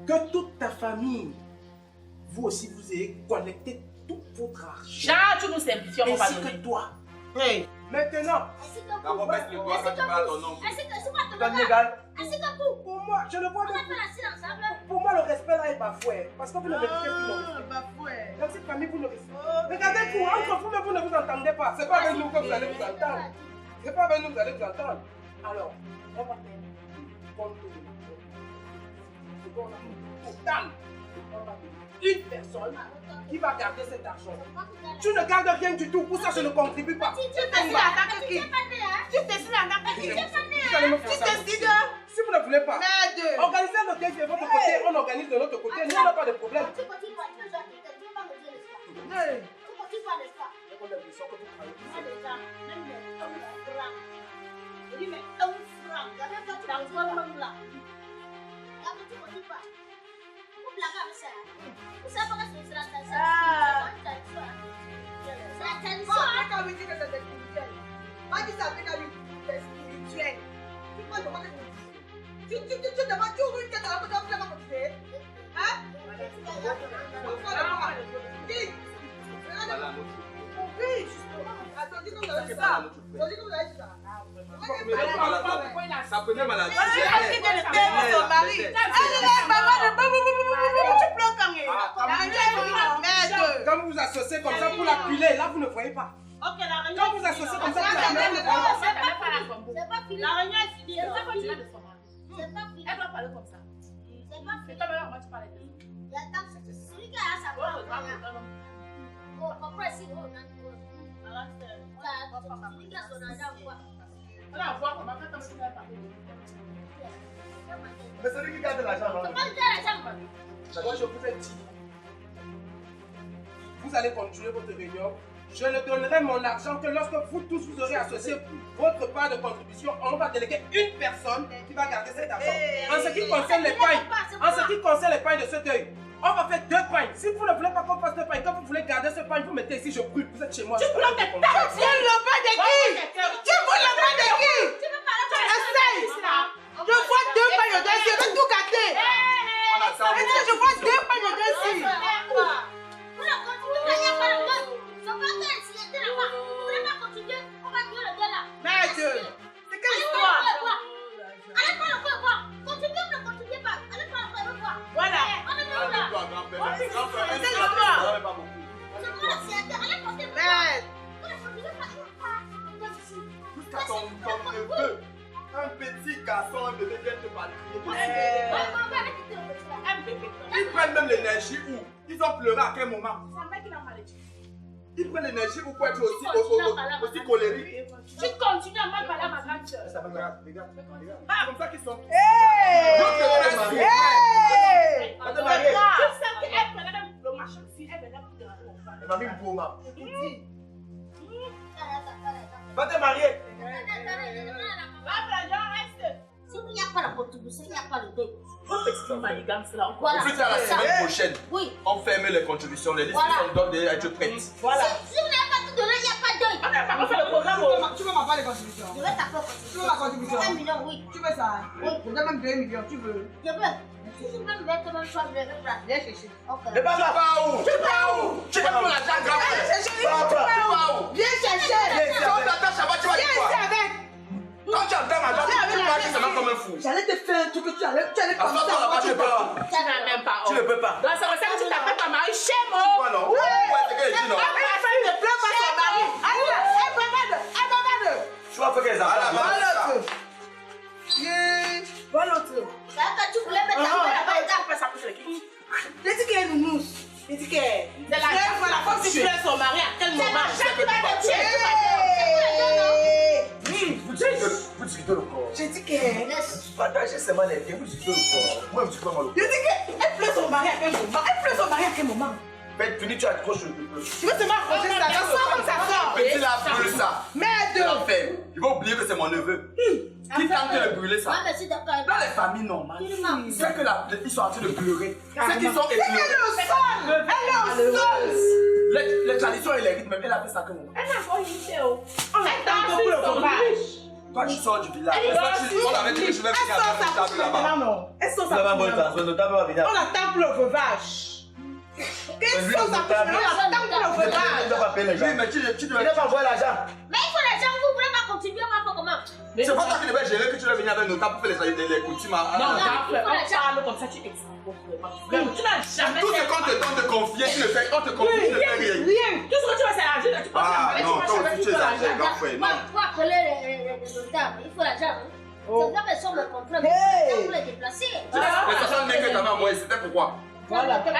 Que toute ta famille, vous aussi, vous ayez collecté tout votre argent. Jean, tu nous simplifies, on va Ainsi que donner. toi. Hey. Maintenant, D'abord, baisse le doigt quand tu parles à ton nom. Don Légal, Est-ce que vous, pour moi, je le vois on a même. fait la scène ensemble? Pour moi, le respect là est bafoué. Parce que vous ne méritez plus mon respect. Bafoué. Dans cette famille, vous ne respectez. Regardez, vous, entre vous, mais vous ne vous entendez pas. C'est pas avec nous que vous allez vous entendre. C'est pas avec nous que vous allez vous entendre. Alors, on va faire une compte de l'argent. C'est qu'on a fait total. On va donner une personne qui va garder cet argent. Tu ne gardes rien du tout. Pour ça, je ne contribue pas. Tu décides en tant que qui? Tu décides en tant que qui? Vous allez me faire ça. Tu décides. Si vous ne voulez pas, Merde. organisez le deuil de votre côté, on organise de notre côté. Nous, on n'a pas de problème. Tu continues pas, tu veux jouer à quelqu'un, tu veux pas me dire l'espoir. Hey. Tu continues pas l'espoir. J'ai l'impression que vous travaillez tout Moi, seul. déjà, même les 1 franc. Je dis, mais 1 franc. Regardez toi, tu vas jouer même là. Regarde, tu continues pas. Vous blaguez avec ça. Vous savez pas que c'est la tradition. C'est la tradition. Bon, quand on me dit que c'est spirituel, moi, je dis ça avec la vie, c'est spirituel. Tu vois, je vois que tu demandes, tu ouvres une tête à la côté, tu vas continuer. Hein? Vite. Oui, justement. Attends, dis comme vous avez dit ça. Dis comme vous avez dit ça. Ça prenait maladie. Elle quitte le père de son mari. Tu pleures quand même. Merde. Quand vous vous associez comme ça pour la piler, là vous ne voyez pas. Ok, la réunion. Quand vous associez comme ça pour la piler, C'est pas fini. La réunion est finie. C'est pas fini de son mari. C'est pas fini. Elle doit parler comme ça. C'est pas C'est fini. toi, maintenant, moi, tu parles de ça. Il y a tant que c'est celui qui a sa Oh, femme. non. Oh, papa, ici, oh, non, oh. Celui qui a son argent, quoi. On va voir comment quand tu vas parler. Mais celui qui garde l'argent, C'est non? pas le gars, la jambe. moi je vous ai dit, vous allez continuer votre réunion. Je ne donnerai mon argent que lorsque vous tous vous aurez associé votre part de contribution. On va déléguer une personne qui va garder cet argent. En ce qui concerne les pailles, de ce deuil, on va faire 2 pailles. Si vous ne voulez pas qu'on fasse 2 pailles, quand vous voulez garder ce paille, vous mettez ici, je brûle. Vous êtes chez moi. Tu brûles tes têtes. Tu brûles le pain de qui? Tu brûles le pain de qui? Essaye. Je vois 2 pains de deuil, je vais tout gâter. Je vois 2 pains de deuil. Vous la continuez, il n'y a pas le deuil. C'est pas que s'il était là-bas. Vous voulez pas continuer, on va tuer le gars là. Merde. C'est quelle histoire? Allez pas le faire voir. Continuez ou ne continuez pas. Allez pas le faire voir. Voilà. On est où là? C'est l'histoire. C'est moi la sienne. Allez porter le Merde. Vous ne continuez pas. Jusqu'à ton neveu, un petit garçon, un bébé vient te parler. Ils prennent même l'énergie où ils ont pleuré à quel moment? Ils prennent l'énergie pour être aussi colériques. Tu continues à mal parler à ma grande soeur. Ça va, regarde. C'est comme ça qu'ils sont. Hey. Madame Mariée. Tu sais qu'elle prenait même le machin si elle venait pour te rendre au fan. Mamie Bouma. Madame Mariée. Si il n'y a pas la contribution, il n'y a pas le deuil. Une petite manigance là. Voilà. Plus tard la semaine prochaine, Oui. on ferme les contributions. Les listes Voilà. sont donc déjà être prêtes. Voilà. Si vous n'avez pas tout donné, il n'y a pas de deuil. On fait le programme au. Tu veux ma part de contribution? Je vais t'appeler Tu veux ma contribution? 1 million, oui. Tu veux ça? Oui. Je donne même 2 millions, tu veux? Je veux. Si tu veux me mettre même 3 millions, je vais prendre. Viens chercher. Ok. Mais pas là. Tu vas où? Tu vas pour l'argent, grand frère. Viens chercher. Viens chercher. Si on t'attache là-bas, tu vas J'allais te faire un truc que tu allais Attends, là-bas, tu peux pas. Tu ne peux pas. Donc c'est pour ça que tu t'appelles ton mari chez moi. Quoi, non? Ouais, c'est qu'elle dit, non. Elle ne pleure pas son mari. Tu vas faire qu'elle s'appelle. Va l'autre. Tu voulais mettre ta main là-bas. J'ai dit qu'elle est nounours. J'ai dit qu'elle. C'est la fois que tu tues son mari, à quel moment? Vous discutez le corps. J'ai dit qu'elle. Partagez seulement les biens, vous discutez le corps. Moi, je ne suis pas mal au corps. J'ai dit qu'elle pleure son mari à quel moment? Elle pleure son mari à quel moment? Faites fini, tu accroches le peu. Tu veux seulement accrocher ça? Ça sort comme ça sort. Petit la brûle ça. Merde. Il va oublier que c'est mon neveu. Qui tente de brûler ça? Ouais, mais c'est d'accord. Dans les familles normales, c'est que ils sont en train de pleurer. C'est qu'ils sont éplorés. Elle est au sol. Les traditions et les rythmes, elle a fait ça que moi. Elle n'a pas imité. On attend pour le sauvage. Toi, tu sors du village. On avait dit que je vais venir avec une table là-bas. Elle sort Vous avez un bon temps, le table va venir. On attend pour le veuvage. Qu'est-ce que ça fait? On attend pour le veuvage. Oui, mais tu devais pas voir l'argent. Mais il faut l'argent, vous voulez pas continuer, on va faire comment? C'est pas toi qui devais gérer que tu devais venir avec nos tables pour faire les coutumes. Non, on parle comme ça, tu expliques. Tu n'as jamais Tout ce qu'on te donne de confier, tu ne fais, on te confie, tu ne fais rien. rien. Tout ce que tu vas, c'est l'argent. Tu penses Ah non, toi aussi tu es âgé, grand frère. Pour appeler les notables, il faut l'argent. C'est la personne me comprend. Pour les déplacer. Les 60 000 que tu avais envoyé, c'était pourquoi? Voilà. Elle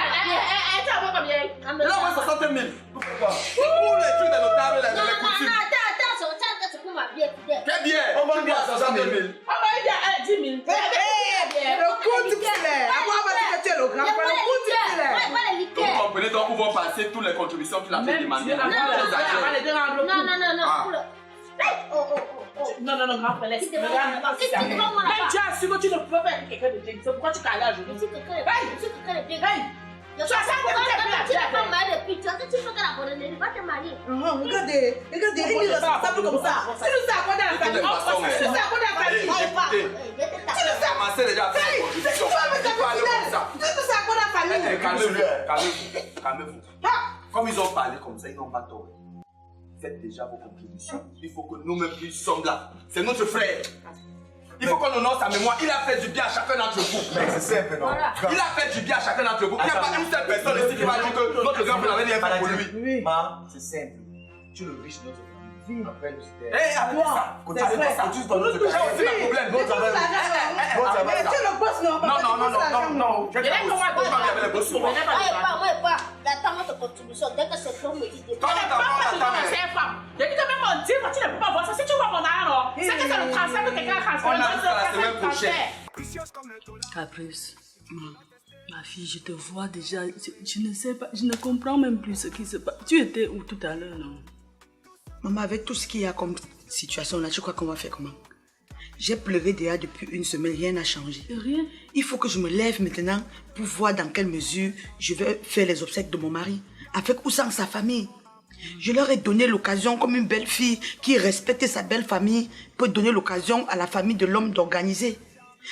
t'a envoyé combien? Elle a envoyé 60 000. Pourquoi? Pour les trucs des notables, les coutumes. Attends, c'est pour ma vie. Quel bien? On va dire 60 000. On va dire 10 000. Le coup du filet. Après, on va dire que tu es le grand frère. Le coup du filet. Donc, vous comprenez donc où vont passer toutes les contributions qu'il a fait demander. Non, grand frère, laisse. Regarde, même tu as su que tu ne peux pas être quelqu'un de bien. C'est pourquoi tu t'allais aujourd'hui. Tu as ça pour tu n'as pas marié depuis, tu as dit que tu fais la bonne année, va te marier. Regardez, il est responsable comme ça. Tu nous as accordé la famille. Tu nous as accordé la famille. Tu nous as commencé déjà à faire des contributions. Tu parles comme ça. Tu nous as accordé la famille. Calmez-vous. Comme ils ont parlé comme ça, ils n'ont pas tort. Faites déjà vos contributions. Il faut que nous-mêmes nous sommes là. C'est notre frère. Il faut qu'on honore sa mémoire. Il a fait du bien à chacun d'entre vous. Mais c'est simple, non? Il a fait du bien à chacun d'entre vous. Il n'y a pas une seule personne ici qui va dire que notre grand frère n'avait rien fait pour lui. Ma, c'est simple. Tu le riche de notre famille. Après, nous, c'était. Eh, après ça. C'est vrai. C'est aussi le problème. Tu es le boss, non? Non. Je vais avec les boss. Moi, pas. D'attendre notre contribution. Dès que c'est comme me dit. C'est femme. Je dis que même on dit, tu ne peux pas voir ça. Si tu vois mon argent, c'est que c'est le transfert que quelqu'un a transféré. On a vu ça la semaine prochaine. Caprice, ma fille, je te vois déjà. Je ne sais pas, je ne comprends même plus ce qui se passe. Tu étais où tout à l'heure, non? Maman, avec tout ce qu'il y a comme situation là, tu crois qu'on va faire comment? J'ai pleuré déjà depuis une semaine, rien n'a changé. Rien? Il faut que je me lève maintenant pour voir dans quelle mesure je vais faire les obsèques de mon mari, avec ou sans sa famille. Je leur ai donné l'occasion, comme une belle fille qui respecte sa belle famille, peut donner l'occasion à la famille de l'homme d'organiser.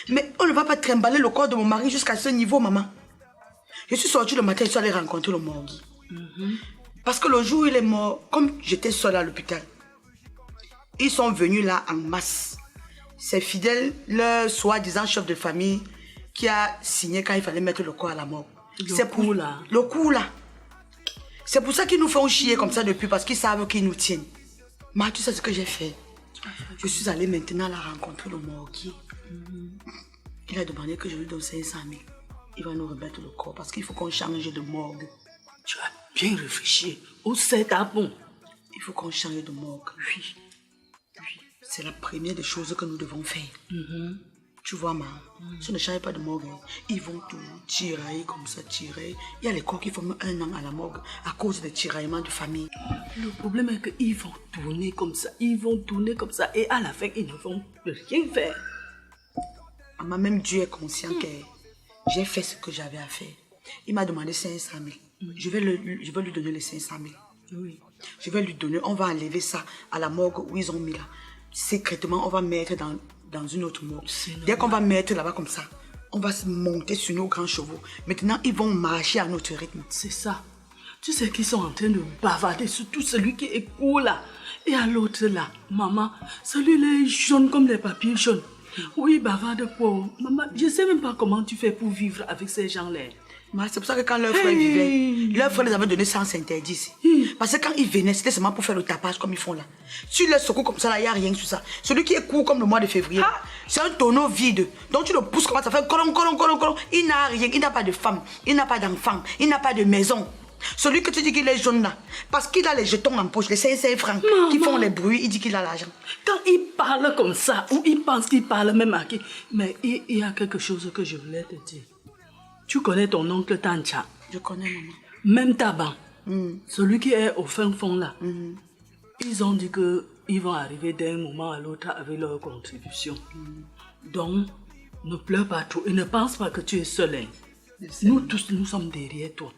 Mais on ne va pas trimballer le corps de mon mari jusqu'à ce niveau, maman. Je suis sortie le matin, je suis allée rencontrer le morgue. Parce que le jour où il est mort, comme j'étais seule à l'hôpital, ils sont venus là en masse. C'est Fidèle, le soi-disant chef de famille, qui a signé quand il fallait mettre le corps à la mort. Le coup là. Le coup là. C'est pour ça qu'ils nous font chier comme ça depuis, parce qu'ils savent qu'ils nous tiennent. Mais tu sais ce que j'ai fait? Je suis allée maintenant la rencontrer, le morguier. Il a demandé que je lui donne 500 000. Il va nous remettre le corps parce qu'il faut qu'on change de morgue. Tu as bien réfléchi. Où c'est à bon? Il faut qu'on change de morgue. Oui. C'est la première des choses que nous devons faire. Tu vois, maman, si on ne change pas de morgue, ils vont tout tirer comme ça, tirer. Il y a les corps qui font 1 an à la morgue à cause des tiraillements de famille. Le problème est qu'ils vont tourner comme ça, et à la fin, ils ne vont rien faire. Maman, même Dieu est conscient que j'ai fait ce que j'avais à faire. Il m'a demandé 500 000. Je vais lui donner les 500 000. Oui. Je vais lui donner, on va enlever ça à la morgue où ils ont mis là. Secrètement, on va mettre dans une autre morgue. Dès qu'on va mettre là-bas comme ça, on va se monter sur nos grands chevaux. Maintenant, ils vont marcher à notre rythme. C'est ça. Tu sais qu'ils sont en train de bavarder sur tout celui qui est court là. Et à l'autre là, maman, celui-là est jaune comme les papiers jaunes. Oui, bavarde pauvre. Maman, je ne sais même pas comment tu fais pour vivre avec ces gens-là. C'est pour ça que quand leur frère vivait, leur frère les avait donné sans interdit. Parce que quand ils venaient, c'était seulement pour faire le tapage comme ils font là. Sur les secours comme ça, il n'y a rien sur ça. Celui qui est court comme le mois de février, c'est un tonneau vide. Donc tu le pousses comme ça, ça fait colon. Il n'a rien, il n'a pas de femme, il n'a pas d'enfant, il n'a pas de maison. Celui que tu dis qu'il est jaune là, parce qu'il a les jetons en poche, les 5 francs qui font les bruits, il dit qu'il a l'argent. Quand il parle comme ça, ou il pense qu'il parle même à qui, mais il y a quelque chose que je voulais te dire. Tu connais ton oncle Tancha? Je connais, maman. Même Taban, celui qui est au fin fond là, ils ont dit qu'ils vont arriver d'un moment à l'autre avec leur contribution. Donc, ne pleure pas trop et ne pense pas que tu es seul. Hein. Nous tous, nous sommes derrière toi.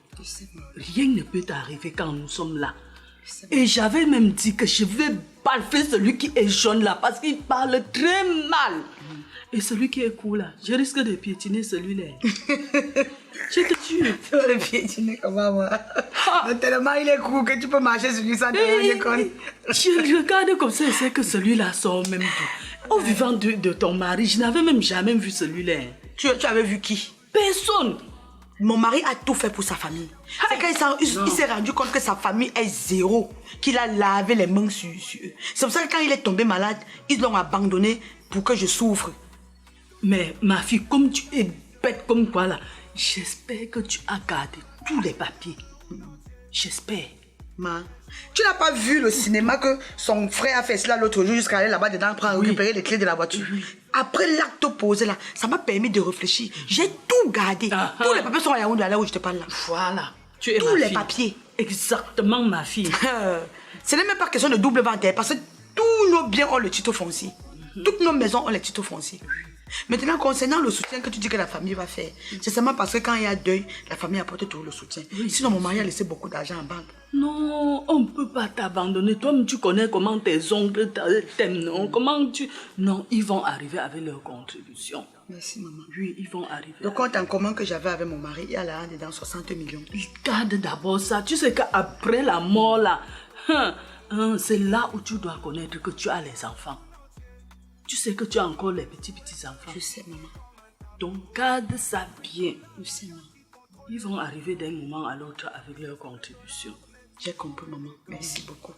Rien ne peut t'arriver quand nous sommes là. Et j'avais même dit que je vais balfer celui qui est jaune là parce qu'il parle très mal. Et celui qui est cool là, je risque de piétiner celui-là. Je te jure. Tu vas le piétiner comment moi? Tellement il est cool que tu peux marcher sur lui sans te rendre compte. Je regarde comme ça et sais que celui-là sort même tout. Au vivant de ton mari, je n'avais même jamais vu celui-là. Tu avais vu qui? Personne. Mon mari a tout fait pour sa famille. C'est quand il s'est rendu compte que sa famille est zéro, qu'il a lavé les mains sur eux. C'est pour ça que quand il est tombé malade, ils l'ont abandonné pour que je souffre. Mais ma fille, comme tu es bête comme quoi là, j'espère que tu as gardé tous les papiers. J'espère. Ma, tu n'as pas vu le cinéma que son frère a fait cela l'autre jour jusqu'à aller là-bas dedans prendre récupérer les clés de la voiture. Après l'acte posé là, ça m'a permis de réfléchir. J'ai tout gardé. Tous les papiers sont à Yaoundé, là où je te parle là. Voilà. Tu es tous les papiers. Exactement ma fille. Ce n'est même pas question de double vente parce que tous nos biens ont le titre foncier. Toutes nos maisons ont les titres fonciers. Maintenant, concernant le soutien que tu dis que la famille va faire, c'est seulement parce que quand il y a deuil, la famille apporte tout le soutien. Sinon, mon mari a laissé beaucoup d'argent en banque. Non, on ne peut pas t'abandonner. Toi-même, tu connais comment tes oncles t'aiment, non? Comment tu... Non, ils vont arriver avec leur contribution. Merci, maman. Oui, ils vont arriver. Le compte en commun que j'avais avec mon mari, il y a là dedans 60 millions. Garde d'abord ça. Tu sais qu'après la mort, là, c'est là où tu dois connaître que tu as les enfants. Tu sais que tu as encore les petits enfants. Je sais, maman. Donc, garde ça bien. Je sais, maman. Ils vont arriver d'un moment à l'autre avec leur contribution. J'ai compris, maman. Merci beaucoup.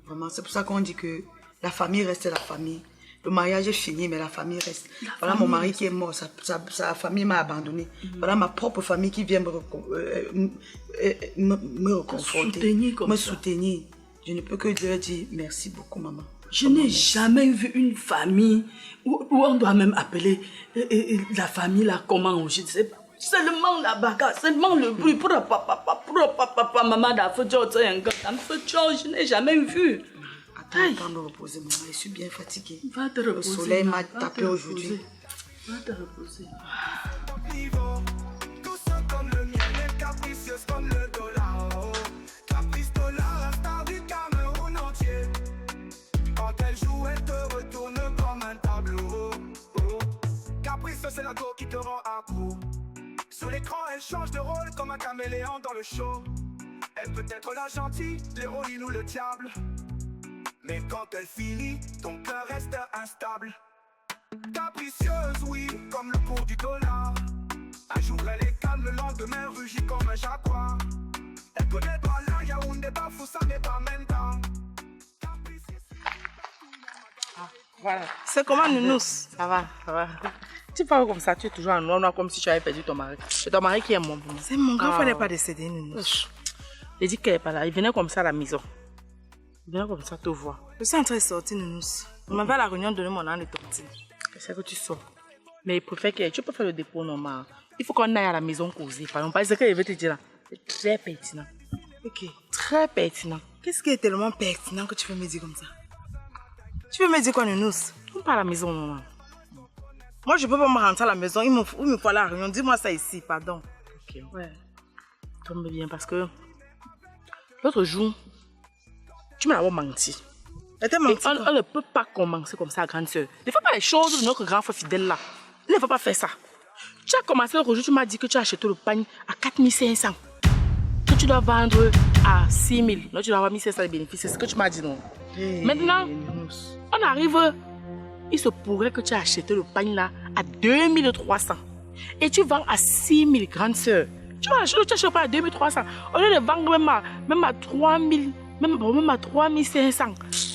Vraiment, c'est pour ça qu'on dit que la famille reste la famille. Le mariage est fini, mais la famille reste. Voilà mon mari qui est mort, sa famille m'a abandonné. Voilà ma propre famille qui vient me reconforter, me soutenir. Je ne peux que leur dire merci beaucoup, maman. Je n'ai jamais vu une famille où on doit même appeler la famille là comment, je ne sais pas. Seulement la bagarre, seulement le bruit. Maman je n'ai jamais vu. Attends, me reposer, maman. Je suis bien fatiguée. Va te reposer. Le soleil m'a tapé aujourd'hui. Va te reposer. Tout ça comme le miel est capricieuse comme le dollar. Caprice dollar, la star du Cameroun entier. Quand elle joue, elle te retourne comme un tableau. Caprice, c'est la go qui te rend accro. Sur l'écran, elle change de rôle comme un caméléon dans le show. Elle peut être la gentille, l'héroïne ou le diable. Mais quand elle finit, ton cœur reste instable. Capricieuse, oui, comme le cours du dollar. Un jour elle est calme, le lendemain rugit comme un jaguar. Elle connaît pas la Yaoundé, Bafoussa, mais pas maintenant. Voilà. C'est comment, Nounous? Ça va, ça va. Tu parles comme ça, tu es toujours en noir, comme si tu avais perdu ton mari. C'est ton mari qui est mort. C'est mon grand-frère n'est pas décédé, Nounous. Il dit qu'elle n'est pas là. Il venait comme ça à la maison. Il venait comme ça te voir. Je suis en train de sortir, Nounous. On m'avait à la réunion donné mon an de tortille. C'est que tu sors. Mais il préfère que tu peux faire le dépôt normal. Il faut qu'on aille à la maison causer. Par exemple, ce qu'il veut te dire là, c'est très pertinent. Ok. Très pertinent. Qu'est-ce qui est tellement pertinent que tu veux me dire comme ça? Tu veux me dire quoi, Nounous? On part à la maison normale. Moi, je peux pas me rentrer à la maison. Il me faut aller à la réunion. Dis-moi ça ici, pardon. Ok, ouais. Tombe bien parce que l'autre jour, tu m'as d'abord menti. On ne peut pas commencer comme ça, grande soeur. Ne fais pas les choses de notre grand frère fidèle là. Il ne faut pas faire ça. Tu as commencé l'autre jour, tu m'as dit que tu as acheté le pagne à 4500. Que tu dois vendre à 6000. Non, tu dois avoir 1500 de bénéfices. C'est ce que tu m'as dit, non? Maintenant, on arrive il se pourrait que tu aies acheté le pain là à 2300 et tu vends à 6000, grande sœur. Tu vas acheter le pain à 2300 au lieu de vendre même à 3000, même à 3500.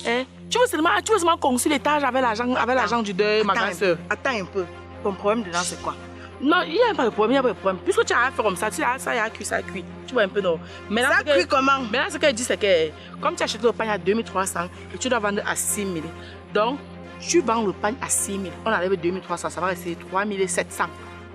Hein? Tu veux seulement construire l'étage avec l'argent du deuil, ma grande sœur. Attends un peu. Ton problème dedans, c'est quoi? Non, il n'y a pas de problème, il n'y a pas de problème. Puisque tu as fait comme ça, ça a cuit, ça a cuit. Tu vois un peu, non? Maintenant, ça cuit comment? Maintenant, ce qu'elle dit, c'est que comme tu as acheté le pain à 2300 et tu dois vendre à 6000, donc tu vends le pain à 6000. On enlève 2300, ça va rester 3700.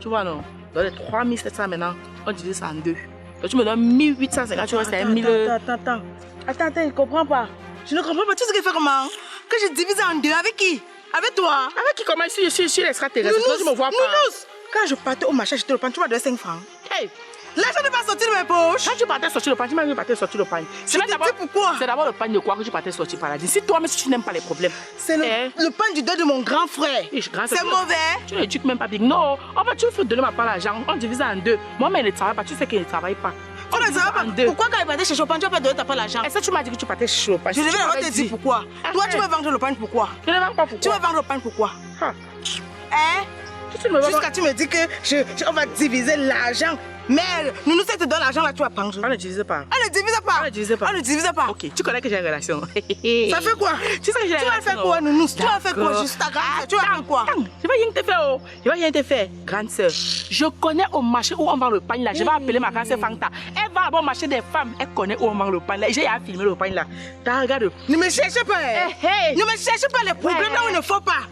Tu vois, non? Dans les 3700 maintenant, on divise ça en deux. Donc tu me donnes 1850, tu restes à 1000. Attends, je ne comprends pas. Je ne comprends pas. Tu sais ce qu'il fait comment? Que je divise en deux, avec qui? Avec toi? Avec qui? Comment? Je suis l'extraterrestre, tu me vois pas. Nounous! Quand je partais au marché acheter le pain, tu m'as donné 5 francs. Hey! L'argent n'est pas sorti de mes poches. Quand tu partais sortir le pain, tu m'as dit partais sortir le pain. Je te dis pourquoi? C'est d'abord le pain de quoi que tu partais sortir par là. Si toi-même si tu n'aimes pas les problèmes. C'est le pain du deuil de mon grand frère. C'est mauvais. Tu ne dis même pas bien. Non, tu veux donner ma part l'argent. On divise en deux. Moi-même, il ne travaille pas. Tu sais qu'il ne travaille pas. On ne travaille pas. Pourquoi quand il partait chez Chopin, tu n'as pas donné ta part l'argent? Est-ce que tu m'as dit que tu partais chez Chopin? Je devais te dire pourquoi. Toi, tu veux vendre le pain pourquoi? Je ne vends pas pourquoi. Tu veux vendre le pain pourquoi? Hein? Jusqu'à tu me dis que on va diviser l'argent. Mais nous te donne l'argent là, tu vas prendre. On ne divise pas. On ne divise pas. On ne divise pas. On ne divise pas. Ok, tu connais que j'ai une relation. Ça fait quoi? Tu sais que j'ai une relation. Tu vas faire quoi, Nounous? Tu vas faire quoi? Juste ta grande. Tu vas faire quoi? Je vais rien te faire. Oh. Je vais rien te faire. Grande sœur, je connais au marché où on vend le pain là. Je vais appeler ma grande sœur Fanta. Elle va au marché des femmes. Elle connaît où on vend le pain là. J'ai à filmer le pain là. Regarde. Ne me cherche pas. Ne me cherche pas les problèmes là où il ne faut pas.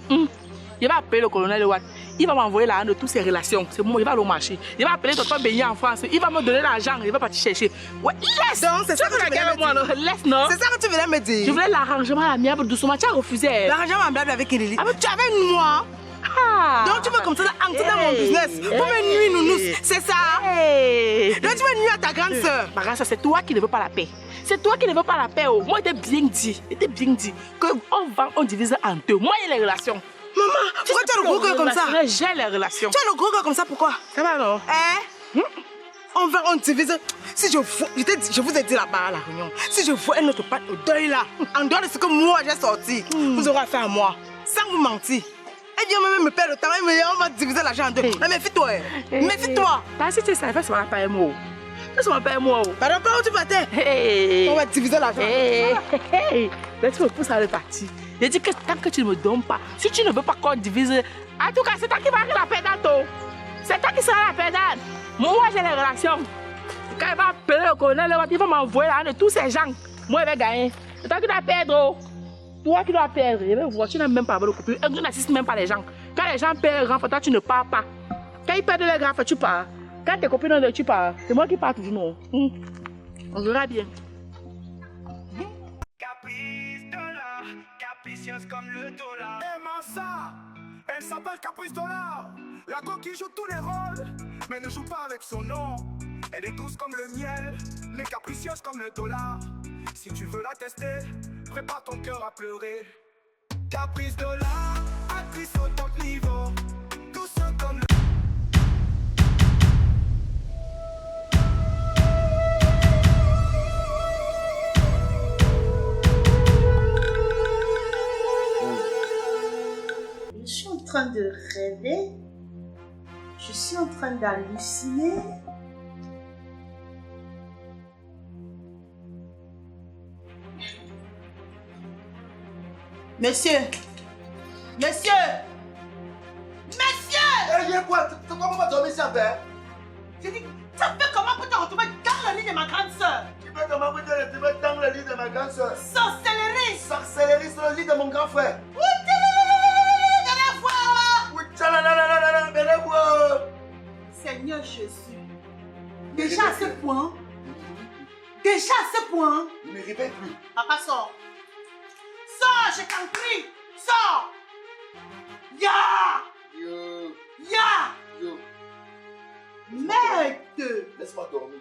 Je vais appeler le colonel Watt. Il va m'envoyer là de toutes ses relations. C'est bon, il va aller au marché. Il va appeler tonton Béni en France. Il va me donner l'argent. Il va partir chercher. Ouais, laisse. Donc, c'est ça que tu voulais me dire. Laisse, non? C'est ça que tu voulais me dire. Je voulais l'arrangement amiable doucement. Tu as refusé. L'arrangement amiable avec Kelly. Tu avais moi. Donc tu veux comme ça entrer dans mon business pour me nuire, Nounous. C'est ça. Donc tu veux nuire à ta grande soeur. Ma grande soeur, c'est toi qui ne veux pas la paix. C'est toi qui ne veux pas la paix. Oh. Moi, il était bien dit qu'on vend, on divise en deux. Moi, il y a les relations. Maman, pourquoi tu as le gros cœur comme ça? J'ai les relations. Tu as le gros cœur comme ça, pourquoi? Ça va, non? On divise. Si je vous ai dit là-bas à la réunion, si je vois un autre pain au deuil là, en dehors de ce que moi j'ai sorti, vous aurez affaire à moi, sans vous mentir. Eh bien, même me perd le temps, on va diviser l'argent en deux. Mais méfie-toi, méfie-toi. Si tu sais, fais-moi pas un mot. Fais-moi pas un mot. Pardon, comment tu partais? On va diviser l'argent. Là, tu me pousses à repartir. Je dis que tant que tu ne me donnes pas, si tu ne veux pas qu'on divise, en tout cas, c'est toi qui vas être la perdante. C'est toi qui seras la perdante. Moi, j'ai les relations. Quand il va appeler le colonel, il va m'envoyer là de tous ces gens. Moi, je vais gagner. C'est toi qui dois perdre. Toi qui dois perdre. Je vais voir, tu n'as même pas le coupure. Tu n'assistes même pas les gens. Quand les gens perdent grand, toi, tu ne pars pas. Quand ils perdent les grands, tu pars. Quand tes copines, tu pars. C'est moi qui pars toujours. Non. On verra bien. Capricieuse comme le dollar. Aimant ça, elle s'appelle Caprice Dollar. La go qui joue tous les rôles, mais ne joue pas avec son nom. Elle est douce comme le miel, mais capricieuse comme le dollar. Si tu veux la tester, prépare ton cœur à pleurer. Caprice Dollar, actrice au top niveau, douce comme le... Je suis en train de rêver. Je suis en train d'halluciner. Monsieur! Monsieur! Monsieur! Eh, viens quoi? Comment on va dormir ici en paix? J'ai dit, ça fait comment pour te retrouver dans le lit de ma grande soeur? Tu peux comment vous te retrouver dans le lit de ma grande soeur? Sorcellerie! Sorcellerie sur le lit de mon grand frère. Seigneur Jésus, déjà à ce point, Ne me répète plus. Papa, sors. Sors, je t'en prie. Sors. Ya. Yo. Ya. Yo. Merde. Laisse-moi dormir.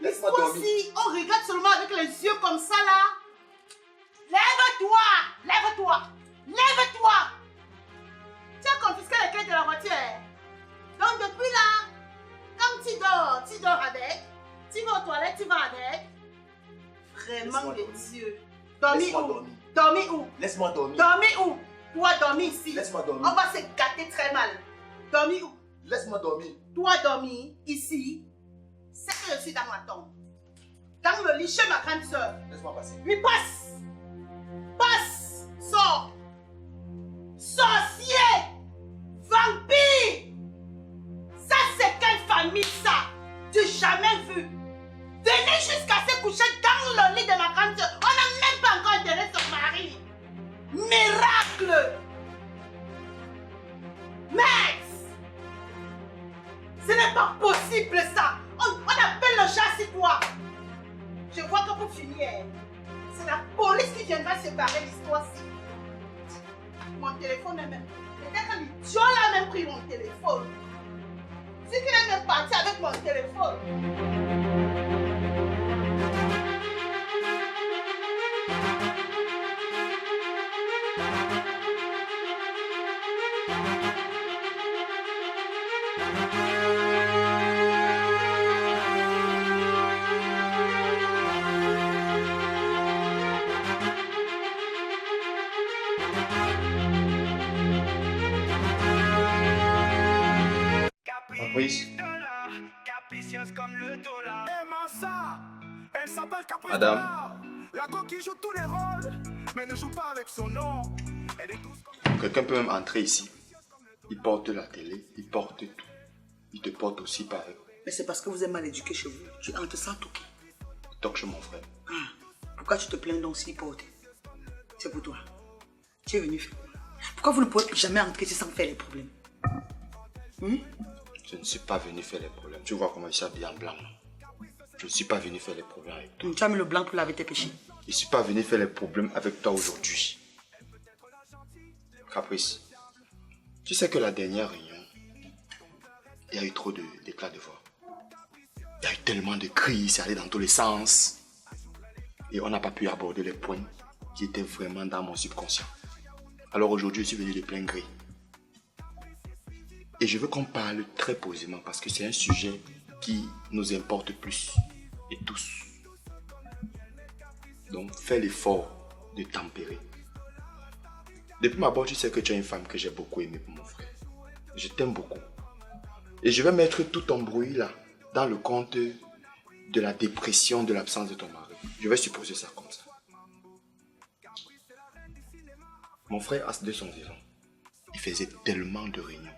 Laisse-moi dormir. Si on regarde seulement avec les yeux comme ça là. Lève-toi. Lève-toi. Lève-toi. Tu as confisqué les clés de la voiture. Donc depuis là, quand tu dors avec. Tu vas aux toilettes, tu vas avec. Vraiment de Dieu. Dormir où? Dormir où? Laisse-moi dormir. Dormir où? Toi, dormir ici. Laisse-moi dormir. On va se gâter très mal. Dormir où? Laisse-moi dormir. Toi, dormir ici. C'est que je suis dans ma tombe. Dans le lit chez ma grande soeur. Laisse-moi passer. Oui, passe. Passe. Sors. Sorcier. Vampire. Ça, c'est quelle famille, ça? Tu jamais vu. Venez jusqu'à se coucher dans le lit de ma grande soeur. On n'a même pas encore enterré son mari. Miracle. Max. Ce n'est pas possible, ça. On appelle le chat sur toi. Je vois que pour finir, c'est la police qui viendra séparer l'histoire-ci. Mon téléphone est même... Peut-être que l'idiot a même pris mon téléphone. C'est qu'il est même parti avec mon téléphone. Fabrice. Madame. La go qui joue tous les rôles, mais ne joue pas avec son nom. Quelqu'un peut même entrer ici. Il porte la télé, il porte tout. Il te porte aussi pareil. Mais c'est parce que vous êtes mal éduqué chez vous. Tu entres sans toquer. Toque chez mon frère. Pourquoi tu te plains donc s'il porte? C'est pour toi. Tu es venu faire. Pourquoi vous ne pouvez jamais entrer sans faire les problèmes? Je ne suis pas venu faire les problèmes. Tu vois comment il s'habille en blanc. Je ne suis pas venu faire les problèmes avec toi. Tu as mis le blanc pour laver tes péchés. Je ne suis pas venu faire les problèmes avec toi aujourd'hui. Caprice, tu sais que la dernière réunion, il y a eu trop d'éclats de voix. Il y a eu tellement de cris, c'est allé dans tous les sens. Et on n'a pas pu aborder les points qui étaient vraiment dans mon subconscient. Alors aujourd'hui, je suis venu de plein gré. Et je veux qu'on parle très posément parce que c'est un sujet qui nous importe plus et tous. Donc fais l'effort de tempérer. Depuis ma part, tu sais que tu es une femme que j'ai beaucoup aimée pour mon frère. Je t'aime beaucoup. Et je vais mettre tout ton bruit là dans le compte de la dépression de l'absence de ton mari. Je vais supposer ça comme ça. Mon frère, de son vivant, il faisait tellement de réunions,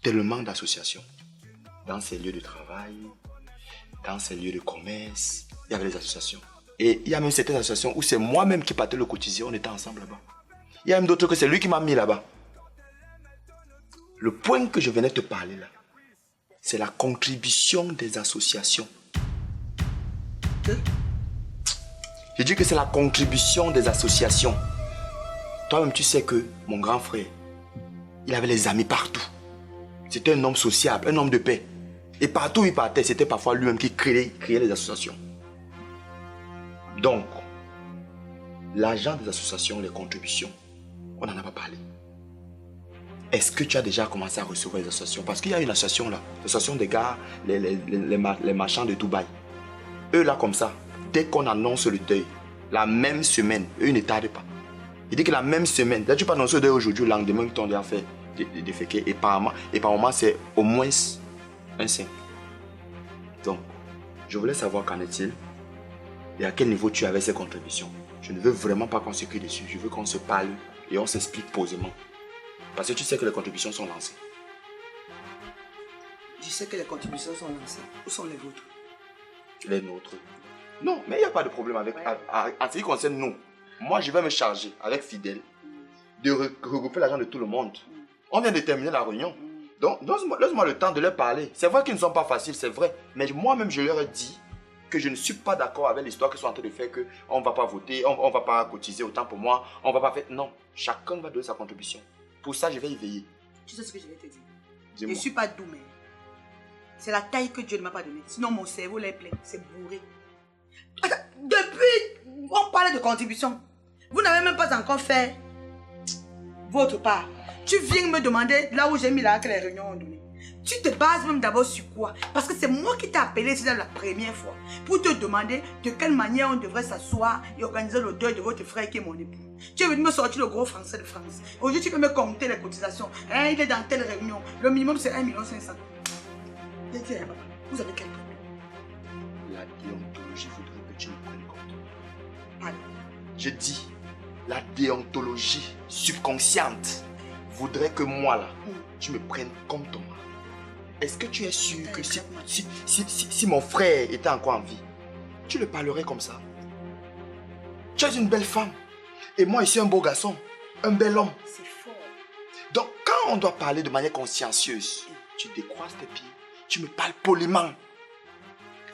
tellement d'associations. Dans ses lieux de travail, dans ses lieux de commerce, il y avait des associations. Et il y a même certaines associations où c'est moi-même qui partais le quotidien, on était ensemble là-bas. Il y a même d'autres que c'est lui qui m'a mis là-bas. Le point que je venais te parler là, c'est la contribution des associations. Je dis que c'est la contribution des associations. Toi-même, tu sais que mon grand frère, il avait les amis partout. C'était un homme sociable, un homme de paix. Et partout où il partait, c'était parfois lui-même qui créait les associations. Donc, l'argent des associations, les contributions, on n'en a pas parlé. Est-ce que tu as déjà commencé à recevoir les associations? Parce qu'il y a une association là, l'association des gars, les marchands de Dubaï. Eux là comme ça, dès qu'on annonce le deuil, la même semaine, eux ils ne tardent pas. Il dit que la même semaine, là tu peux annoncer le deuil aujourd'hui, le lendemain que ton deuil a fait déféquer. Et par moment c'est au moins un 5. Donc, je voulais savoir qu'en est-il et à quel niveau tu avais ces contributions. Je ne veux vraiment pas qu'on se crie dessus, je veux qu'on se parle et on s'explique posément. Parce que tu sais que les contributions sont lancées. Je sais que les contributions sont lancées. Où sont les vôtres? Les nôtres. Non, mais il n'y a pas de problème avec... En ce qui concerne nous, moi je vais me charger avec Fidèle de regrouper l'argent de tout le monde. On vient de terminer la réunion. Donc, laisse-moi le temps de leur parler. C'est vrai qu'ils ne sont pas faciles, c'est vrai. Mais moi-même, je leur ai dit que je ne suis pas d'accord avec l'histoire qu'ils sont en train de faire, qu'on ne va pas voter, on ne va pas cotiser autant pour moi, on ne va pas faire... Non, chacun va donner sa contribution. Pour ça, je vais y veiller. Tu sais ce que je vais te dire? Je ne suis pas doux, mais c'est la taille que Dieu ne m'a pas donnée. Sinon, mon cerveau l'est plein, c'est bourré. Depuis, on parlait de contribution. Vous n'avez même pas encore fait votre part. Tu viens me demander là où j'ai mis là que les réunions ont donné. Tu te bases même d'abord sur quoi? Parce que c'est moi qui t'ai appelé ici la première fois pour te demander de quelle manière on devrait s'asseoir et organiser le deuil de votre frère qui est mon époux. Tu es venu me sortir le gros français de France. Aujourd'hui, tu peux me compter les cotisations. Hein, il est dans telle réunion. Le minimum, c'est 1,5 million. Dis, papa, vous avez quel problème? La déontologie voudrait que tu me prennes compte. Pardon? Je dis, la déontologie subconsciente voudrait que moi, là, tu me prennes comme ton mari. Est-ce que tu es sûr que si mon frère était encore en vie, tu le parlerais comme ça? Tu es une belle femme. Et moi, je suis un beau garçon. Un bel homme. C'est fort. Donc, quand on doit parler de manière consciencieuse, tu décroises tes pieds. Tu me parles poliment.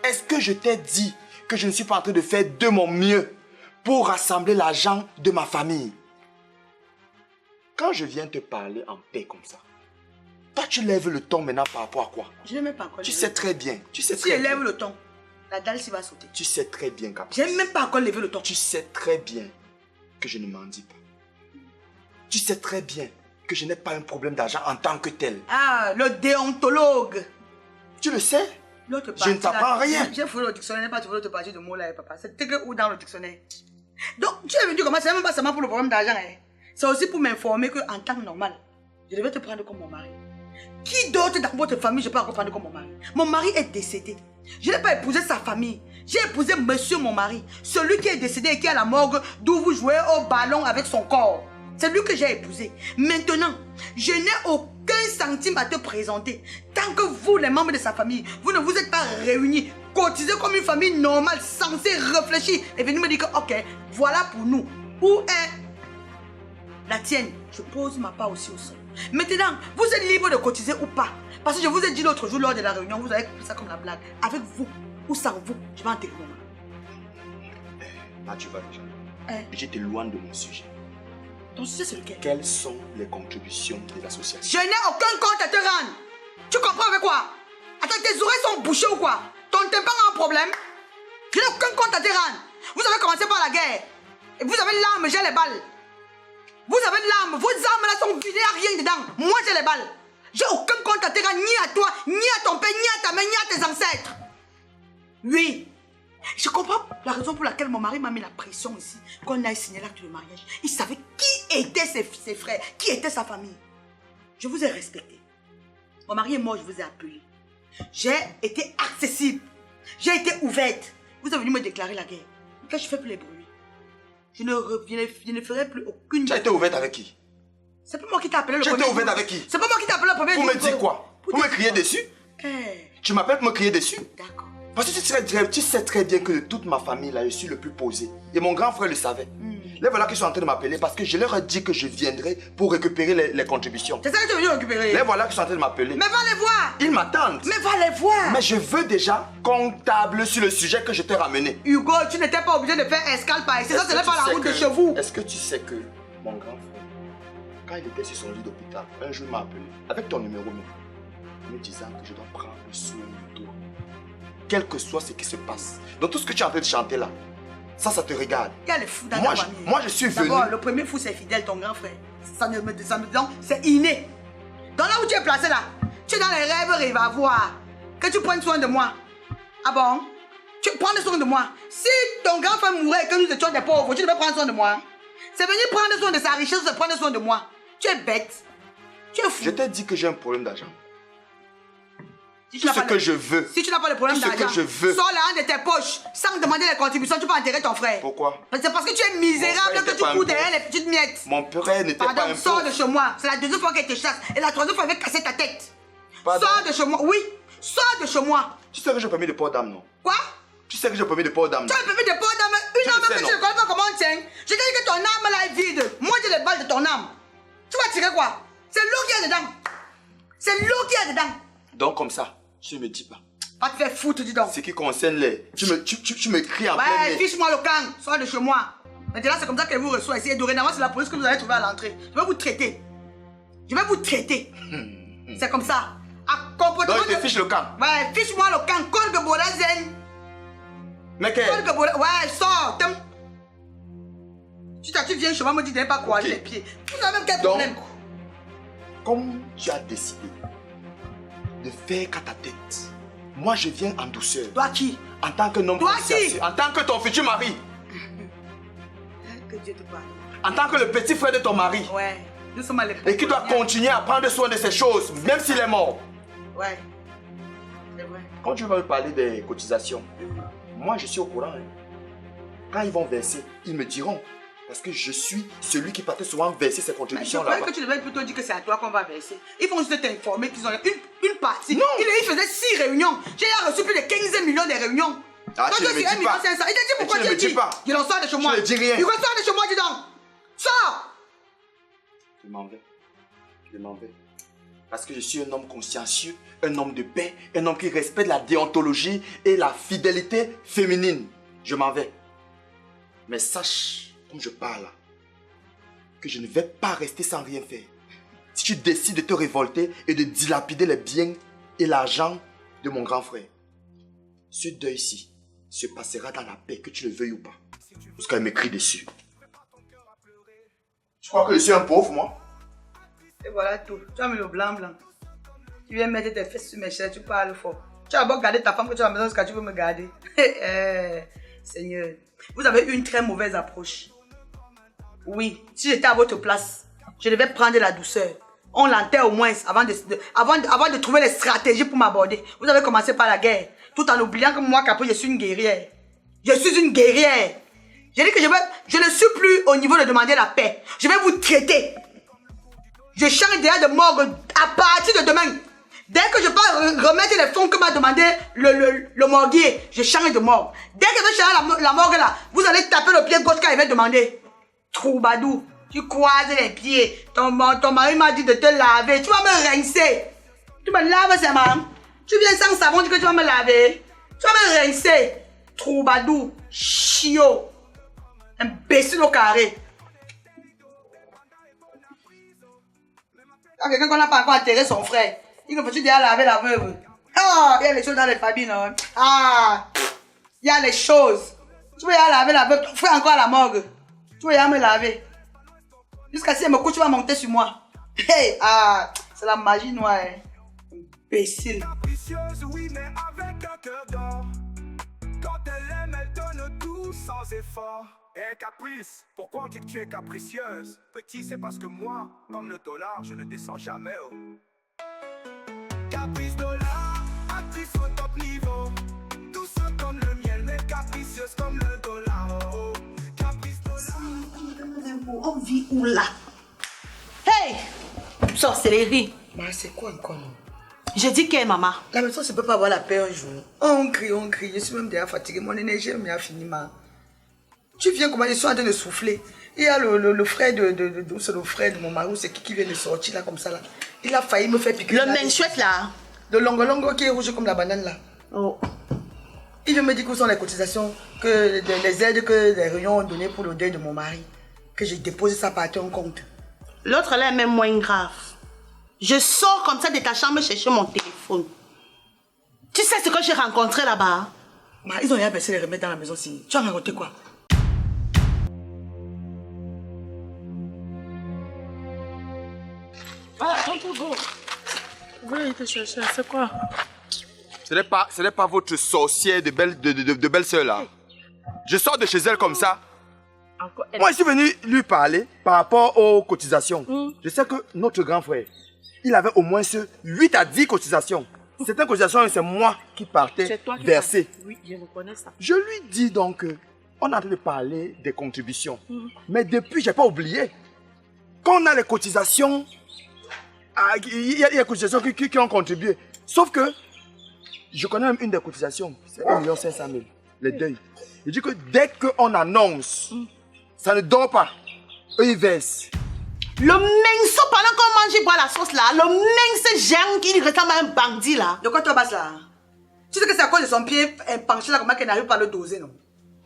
Est-ce que je t'ai dit que je ne suis pas en train de faire de mon mieux pour rassembler l'argent de ma famille? Quand je viens te parler en paix comme ça, toi, tu lèves le ton maintenant par rapport à quoi? Je ne même pas encore. Tu sais très bien. Tu sais si très je bien. lève le ton, la dalle s'y va sauter. Tu sais très bien, Caprice. Je n'ai même pas encore levé le ton. Tu sais très bien que je ne m'en dis pas. Tu sais très bien que je n'ai pas un problème d'argent en tant que tel. Ah, le déontologue. Tu le sais? Je ne t'apprends rien. J'ai fouillé le dictionnaire, je n'ai pas trouvé l'autre partie de mot là, papa. C'est écrit où dans le dictionnaire? Donc, tu es venu comment? C'est même pas seulement pour le problème d'argent. Hein. C'est aussi pour m'informer qu'en temps normal, je devais te prendre comme mon mari. Qui d'autre dans votre famille je peux encore prendre comme mon mari? Mon mari est décédé. Je n'ai pas épousé sa famille. J'ai épousé monsieur mon mari. Celui qui est décédé et qui est à la morgue d'où vous jouez au ballon avec son corps. C'est lui que j'ai épousé. Maintenant, je n'ai aucun centime à te présenter. Tant que vous, les membres de sa famille, vous ne vous êtes pas réunis, cotisés comme une famille normale, censée réfléchir et venir me dire que, ok, voilà pour nous. Où est la tienne? Je pose ma part aussi au sol. Maintenant, vous êtes libre de cotiser ou pas. Parce que je vous ai dit l'autre jour lors de la réunion, vous avez pris ça comme la blague. Avec vous ou sans vous, je vais enterrer mon mari. Là, tu vas déjà. Je t'éloigne de mon sujet. Ton sujet, c'est lequel? Quelles sont les contributions des associations? Je n'ai aucun compte à te rendre. Tu comprends avec quoi? Attends, tes oreilles sont bouchées ou quoi? Ton tympan a un problème? Je n'ai aucun compte à te rendre. Vous avez commencé par la guerre. Et vous avez l'arme, j'ai les balles. Vous avez l'arme, vos armes là sont vidées, il n'y a rien dedans. Moi, j'ai les balles. J'ai aucun compte à te rendre, ni à toi, ni à ton père, ni à ta mère, ni à tes ancêtres. Oui. Je comprends la raison pour laquelle mon mari m'a mis la pression ici, qu'on aille signer l'acte de mariage. Il savait qui étaient ses frères, qui était sa famille. Je vous ai respecté. Mon mari est mort, je vous ai appelé. J'ai été accessible. J'ai été ouverte. Vous êtes venu me déclarer la guerre. Quand je fais plus les bruits, je ne ferai plus aucune... Tu as été ouverte avec qui? C'est pas moi qui t'ai appelé le premier. Tu as été ouverte avec qui? C'est pas moi qui t'ai appelé le premier. Pour me dire quoi? Pour me crier dessus? Tu m'appelles pour me crier dessus? D'accord. Parce que tu sais très bien que de toute ma famille, là, je suis le plus posé. Et mon grand frère le savait. Là, voilà qu'ils sont en train de m'appeler parce que je leur ai dit que je viendrai pour récupérer les contributions. C'est ça que tu es venu récupérer? Là, voilà qu'ils sont en train de m'appeler. Mais va les voir! Ils m'attendent. Mais va les voir! Mais je veux déjà qu'on table sur le sujet que je t'ai ramené. Hugo, tu n'étais pas obligé de faire escale par ici. Ça, ce n'est pas la route de chez vous. Est-ce que tu sais que mon grand frère, quand il était sur son lit d'hôpital, un jour il m'a appelé, avec ton numéro même, me disant que je dois prendre soin de toi. Quel que soit ce qui se passe. Donc tout ce que tu es en train de chanter là, ça te regarde. Il y a les fous dans ta famille. Moi, je suis venu. D'abord, le premier fou, c'est Fidèle, ton grand frère. Ça me dit, c'est inné. Donc là où tu es placé là, tu es dans les rêves, il va voir que tu prennes soin de moi. Ah bon? Tu prends soin de moi. Si ton grand frère mourait et que nous étions des pauvres, tu devais prendre soin de moi. C'est venir prendre soin de sa richesse, de prendre soin de moi. Tu es bête. Tu es fou. Je t'ai dit que j'ai un problème d'argent. Si tout ce que je veux. Si tu n'as pas de problème d'argent, que je veux. sors l'argent de tes poches sans demander les contributions, tu peux enterrer ton frère. Pourquoi? C'est parce que tu es misérable que tu cours derrière les petites miettes. Mon père n'était pas un pauvre. Sors de chez moi. C'est la deuxième fois qu'elle te chasse. Et la troisième fois, elle va casser ta tête. Sors de chez moi. Oui, sors de chez moi. Tu sais que j'ai permis de port d'âme, non? Quoi? Tu sais que j'ai permis de port d'âme. Tu as permis de port d'âme? Une âme que tu ne connais pas comment on tient. Je t'ai dit que ton âme là est vide. Moi, j'ai les balles de ton âme. Tu vas tirer quoi? C'est l'eau qui est dedans. C'est l'eau qui est dedans. Donc comme ça, tu ne me dis pas. Va te faire foutre, dis donc. Ce qui concerne les... Tu me cries en plein nez. Ouais, fiche-moi le camp. Sors de chez moi. Maintenant, c'est comme ça qu'elle vous reçoit ici. Et dorénavant, c'est la police que vous allez trouver à l'entrée. Je vais vous traiter. Je vais vous traiter. C'est comme ça. À comportement... Donc, il te fiche le camp. Ouais, fiche-moi le camp. Kolge Borazen. Mais quel? Kolge Borazen. Ouais, sors. Tu viens chez moi, me dis de ne pas croiser les pieds. Vous avez même quel problème? Comme tu as décidé de faire qu'à ta tête. Moi, je viens en douceur. Toi qui? En tant que homme consciencieux, en tant que ton futur mari. Que Dieu te parle. En tant que le petit frère de ton mari. Ouais, nous sommes à l'époque. Et qui doit continuer à prendre soin de ces choses, même s'il est mort. Ouais, c'est vrai. Quand tu vas me parler des cotisations, moi, je suis au courant. Hein. Quand ils vont verser, ils me diront. Parce que je suis celui qui partait souvent verser ces contributions là-bas. Je croyais que tu devais plutôt dire que c'est à toi qu'on va verser. Ils vont juste t'informer qu'ils ont une partie. Non. Ils faisaient 6 réunions. J'ai reçu plus de 15 millions de réunions. Ah, tu ne me dis pas. Il te dit pourquoi tu le dis. Il en sort de chez moi. Je ne dis rien. Il ressort de chez moi, dis donc. Sors. Je m'en vais. Je m'en vais. Parce que je suis un homme consciencieux, un homme de paix, un homme qui respecte la déontologie et la fidélité féminine. Je m'en vais. Mais sache, comme je parle là, que je ne vais pas rester sans rien faire. Si tu décides de te révolter et de dilapider les biens et l'argent de mon grand frère, ce deuil-ci se passera dans la paix, que tu le veuilles ou pas. Parce qu'elle m'écrit dessus. Tu crois que je suis un pauvre, moi? Et voilà tout. Tu as mis le blanc. Tu viens mettre tes fesses sur mes chaises, tu parles fort. Tu as beau garder ta femme que tu as à la maison jusqu'à tu veux me garder. Seigneur, vous avez eu une très mauvaise approche. Oui, si j'étais à votre place, je devais prendre la douceur. On l'enterre au moins avant de trouver les stratégies pour m'aborder. Vous avez commencé par la guerre, tout en oubliant que moi, Capri, je suis une guerrière. Je suis une guerrière. J'ai dit que je ne suis plus au niveau de demander la paix. Je vais vous traiter. Je change déjà de morgue à partir de demain. Dès que je peux remettre les fonds que m'a demandé le morguier, je change de morgue. Dès que je vais changer la morgue là, vous allez taper le pied gauche quand il va demander. Troubadou, tu croises les pieds. Ton mari m'a dit de te laver. Tu vas me rincer. Tu me laves, c'est marrant. Tu viens sans savon, tu dis que tu vas me laver. Tu vas me rincer. Troubadou, chiot. Imbécile au carré. Quand quelqu'un qu'on n'a pas encore enterré son frère, il faut déjà laver la veuve. Ah, il y a les choses dans les familles, non? Ah, il y a les choses. Tu veux y aller laver la veuve, ton frère encore à la morgue. Tu veux y aller me laver. Jusqu'à si elle me couche, tu vas monter sur moi. Hey, ah, c'est la magie noire. Imbécile. Capricieuse, oui, mais avec un cœur d'or. Quand elle aime, elle donne tout sans effort. Eh, Caprice, pourquoi on dit que tu es capricieuse? Petit, c'est parce que moi, comme le dollar, je ne descends jamais. Oh. Caprice dollar, actrice au top niveau. Douce comme le miel, mais capricieuse comme le dollar. Oh. Caprice dollar. On vit où là? Hey! Sorcellerie. Mais c'est quoi encore, non? Je dis que maman. La maison, ça ne peut pas avoir la paix un jour. On crie, on crie. Je suis même déjà fatiguée. Mon énergie est finie. Tu viens comment je suis en train de souffler. Il y a le frère c'est le frère de mon mari, c'est qui vient de sortir là comme ça là. Il a failli me faire piquer. Le menchouette là. Le longo qui est rouge comme la banane là. Oh. Il vient me dire que ce sont les cotisations, que les aides que les réunions ont données pour le deuil de mon mari. Que j'ai déposé ça par ton compte. L'autre là est même moins grave. Je sors comme ça de ta chambre chercher mon téléphone. Tu sais ce que j'ai rencontré là-bas? Ils ont rien pensé les remettre dans la maison si. Tu as raconté quoi? Ah, tonton Go. Oui, te chercher, c'est quoi? Ce n'est pas votre sorcière de belle sœur là. Je sors de chez elle comme ça. Moi, je suis venu lui parler par rapport aux cotisations. Je sais que notre grand frère, il avait au moins 8 à 10 cotisations. Certaines cotisations, c'est moi qui partais verser. Oui, je reconnais ça. Je lui dis donc, on est en train de parler des contributions. Mais depuis, je n'ai pas oublié. Quand on a les cotisations, il y a des cotisations qui ont contribué. Sauf que, je connais même une des cotisations, c'est 1 500 000, les deuils. Je dis que dès qu'on annonce, ça ne dort pas. Eux, ils versent. Le mince, pendant qu'on mange, il boit la sauce là. Le mince géant qui ressemble à un bandit là. De quoi tu passes là? Tu sais que c'est à cause de son pied penché là, comment qu'elle n'arrive pas à le doser, non?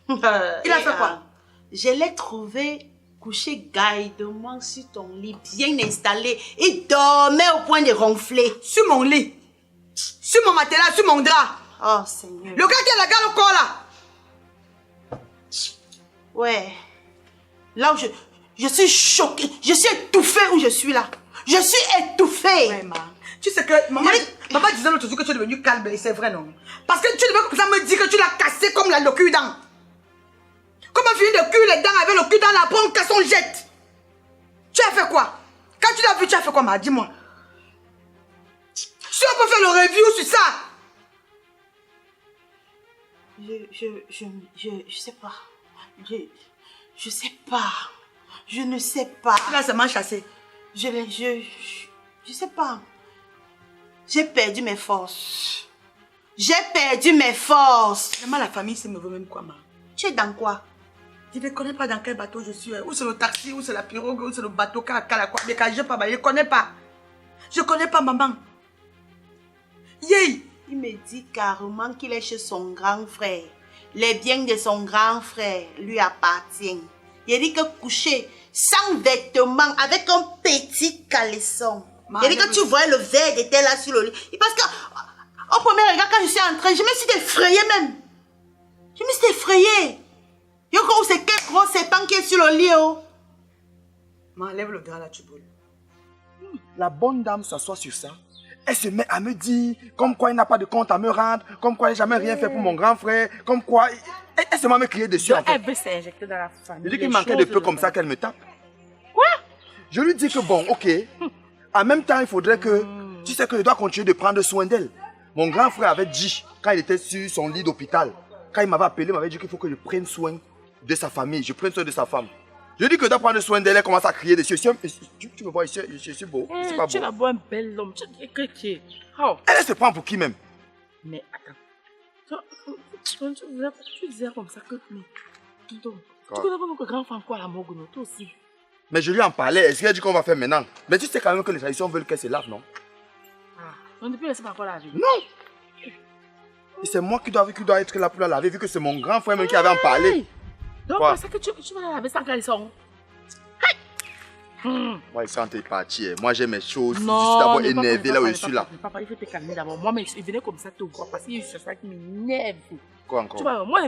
Il a fait quoi? Je l'ai trouvé couché gaillardement sur ton lit, bien installé. Il dormait au point de ronfler. Sur mon lit? Sur mon matelas, sur mon drap? Oh Seigneur. Le gars qui a la gare au corps là? Ouais. Là où je suis choquée, je suis étouffée où je suis là. Je suis étouffée. Ouais, ma. Tu sais que maman disait l'autre jour que tu es devenu calme et c'est vrai, non? Parce que tu devais comme ça me dire que tu l'as cassé comme le cul-dent. Comme un fini de cul les dents avec le cul-dent, la prend, casse, on jette. Tu as fait quoi? Quand tu l'as vu, tu as fait quoi, dis-moi? Si on peut faire le review sur ça. Je sais pas. Je sais pas. Je ne sais pas. Là, c'est mal chassé. Je sais pas. J'ai perdu mes forces. J'ai perdu mes forces. Vraiment, la famille, c'est me veut même quoi, ma? Tu es dans quoi? Je ne connais pas dans quel bateau je suis. Où c'est le taxi, où c'est la pirogue, où c'est le bateau, quoi. Mais quand je ne connais pas. Je ne connais pas, maman. Yay! Il me dit carrément qu'il est chez son grand frère. Les biens de son grand frère lui appartiennent. Il dit que coucher sans vêtements, avec un petit caleçon. Il dit que tu vois le verre était là sur le lit. Parce que, au premier regard, quand je suis entrée, je me suis effrayée même. Je me suis effrayée. Yoko, c'est quel gros serpent qui est sur le lit, oh. M'enlève le drap là, tu boules. La bonne dame s'assoit sur ça. Elle se met à me dire comme quoi il n'a pas de compte à me rendre, comme quoi il n'a jamais rien fait pour mon grand frère, comme quoi... Elle se met à me crier dessus, en fait. Elle veut s'injecter dans la famille. Je dis qu'il manquait de peu comme ça qu'elle me tape. Quoi? Je lui dis que bon, ok. En même temps, il faudrait que... Tu sais que je dois continuer de prendre soin d'elle. Mon grand frère avait dit, quand il était sur son lit d'hôpital, quand il m'avait appelé, il m'avait dit qu'il faut que je prenne soin de sa famille, je prenne soin de sa femme. Je dis que je dois prendre soin d'elle, elle commence à crier dessus. Tu me vois ici, je suis beau, c'est pas beau. Tu la vois un bel homme, tu dis que tu es... Oh. Elle se prend pour qui même? Mais attends. Tu disais comme ça que... Tu connais pas notre grand frère quoi la morgue, non? Toi aussi. Mais je lui en parlais, est-ce qu'il a dit qu'on va faire maintenant? Mais tu sais quand même que les traditions veulent qu'elle se lave, non? Ah, on ne peut laisser pas encore la vie. Non! Et c'est moi qui dois être là pour la laver, vu que c'est mon grand frère même qui avait en parlé. Donc, c'est que tu vas la laver sans caleçon. Moi, ici, on est parti. Moi, j'ai mes choses. Non, je suis d'abord énervé là où je suis là. Papa, il faut te calmer d'abord. Moi, mais il venait comme ça te voir parce que c'est ça qui m'énerve. Quoi encore? Tu vois, moi,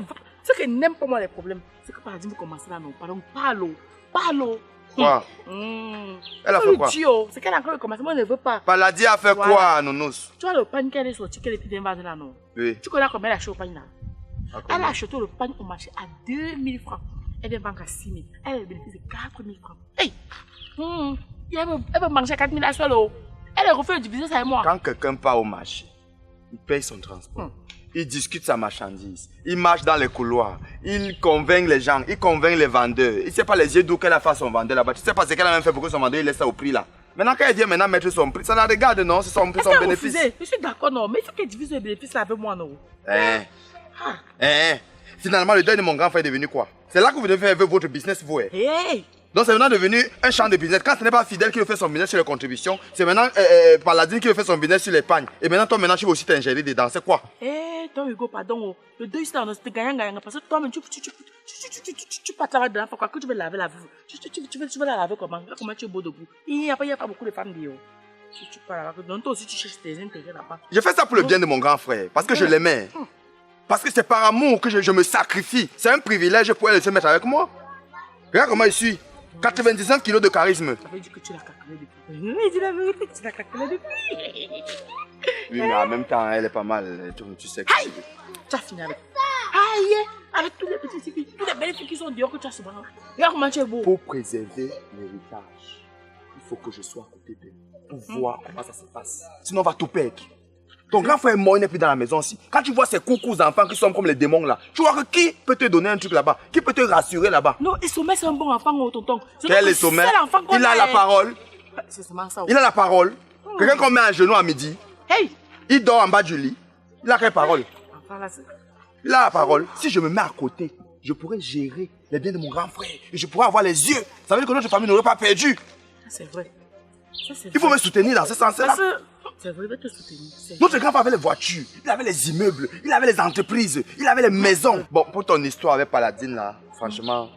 ce qui n'aime pas moi les problèmes, c'est que par exemple, vous commencez là, non. Pardon, parle. Quoi? Elle a fait quoi? C'est qu'elle a encore commencé, moi, je ne veux pas. Paladie a fait quoi, Nonos? Tu vois le pain qu'elle est sortie, qu'elle est plus vendue là, non? Oui. Tu connais combien elle a acheté au pain là? Elle a acheté le pain au marché à 2000 francs. Elle vient vendre à 6 000. Elle a le bénéfice de 4 000 francs. Hey! Elle veut manger à 4 000 à seul. Elle refait de diviser ça et moi. Quand quelqu'un part au marché, il paye son transport. Il discute sa marchandise. Il marche dans les couloirs. Il convainc les gens. Il convainc les vendeurs. Il ne sait pas les yeux d'où qu'elle a fait son vendeur là-bas. Tu ne sais pas ce qu'elle a même fait pour que son vendeur il laisse ça au prix là. Maintenant, quand elle vient maintenant mettre son prix, ça la regarde, non? C'est son bénéfice. Je suis d'accord, non. Mais il faut qu'elle divise le bénéfice là avec moi, non? Finalement, le deuil de mon grand frère est devenu quoi? C'est là que vous devez faire votre business, vous. Hey. Donc, c'est maintenant devenu un champ de business. Quand ce n'est pas Fidèle qui fait son business sur les contributions, c'est maintenant Paladine qui fait son business sur l'épargne. Et maintenant, toi, tu vas aussi t'ingérer dedans. C'est quoi? Toi, Hugo, pardon. Le deuil, c'est gagnant. Parce que toi-même, tu pars là dedans. Pourquoi que tu veux laver la vue? Tu veux la laver comment? Comment tu es beau debout? Il n'y a pas beaucoup de femmes bio. Tu parles là-bas. Donc, toi aussi, tu cherches tes intérêts là-bas. Je fais ça pour le bien de mon grand frère. Parce que je l'aimais. Parce que c'est par amour que je me sacrifie. C'est un privilège pour elle de se mettre avec moi. Regarde comment je suis. 99 kilos de charisme. Ça veut dire que tu l'as calculé depuis. Oui, dis la vérité, tu l'as calculé depuis. Oui, mais en même temps, elle est pas mal. Tu sais que... Aïe! Tu as fini avec. Aïe! Avec tous les petits filles, tous les belles filles qui sont dehors que tu as souvent. Regarde comment tu es beau. Pour préserver l'héritage, il faut que je sois à côté d'elle. Pour voir comment ça se passe. Sinon, on va tout perdre. Ton grand frère est mort, il n'est plus dans la maison aussi. Quand tu vois ces coucous enfants qui sont comme les démons là, tu vois que qui peut te donner un truc là-bas? Qui peut te rassurer là-bas? Non, et Sommet c'est un bon enfant, tonton. Quel est Sommet? Il a la parole. C'est seulement ça. Il a la parole. Quelqu'un qu'on met à genoux à midi. Hey! Il dort en bas du lit. Il a quelle parole? Il a la parole. Si je me mets à côté, je pourrais gérer les biens de mon grand frère. Et je pourrais avoir les yeux. Ça veut dire que notre famille n'aurait pas perdu. C'est vrai. Il faut me soutenir dans ce sens-là. C'est vrai, il va te soutenir. Notre grand-père avait les voitures, il avait les immeubles, il avait les entreprises, il avait les maisons. Bon, pour ton histoire avec Paladine là, franchement,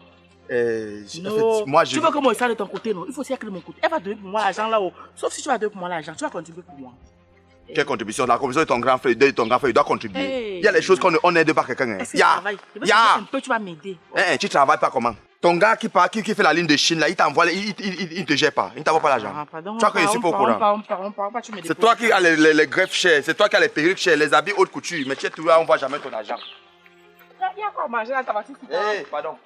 moi je... Tu veux que moi je sois de ton côté, non? Il faut aussi que de mon côté. Elle va donner pour moi l'argent là-haut. Sauf si tu vas donner pour moi l'argent, tu vas contribuer pour moi. Quelle contribution? La contribution de ton grand frère, de ton grand frère, il doit contribuer. Hey. Il y a les choses qu'on n'aide pas quelqu'un. Est-ce que tu travailles? Un peu, tu vas m'aider. Tu travailles pas comment? Ton gars qui fait la ligne de Chine, là, il t'envoie, il ne te gère pas. Il ne t'envoie pas l'argent. Pardon, tu vois que je suis pas au courant. C'est toi qui as les greffes chères, c'est toi qui as les perruques chères, les habits haute couture. Mais tu es toujours là, on ne voit jamais ton argent. Il y a quoi à manger là, ta voiture? Eh, pardon.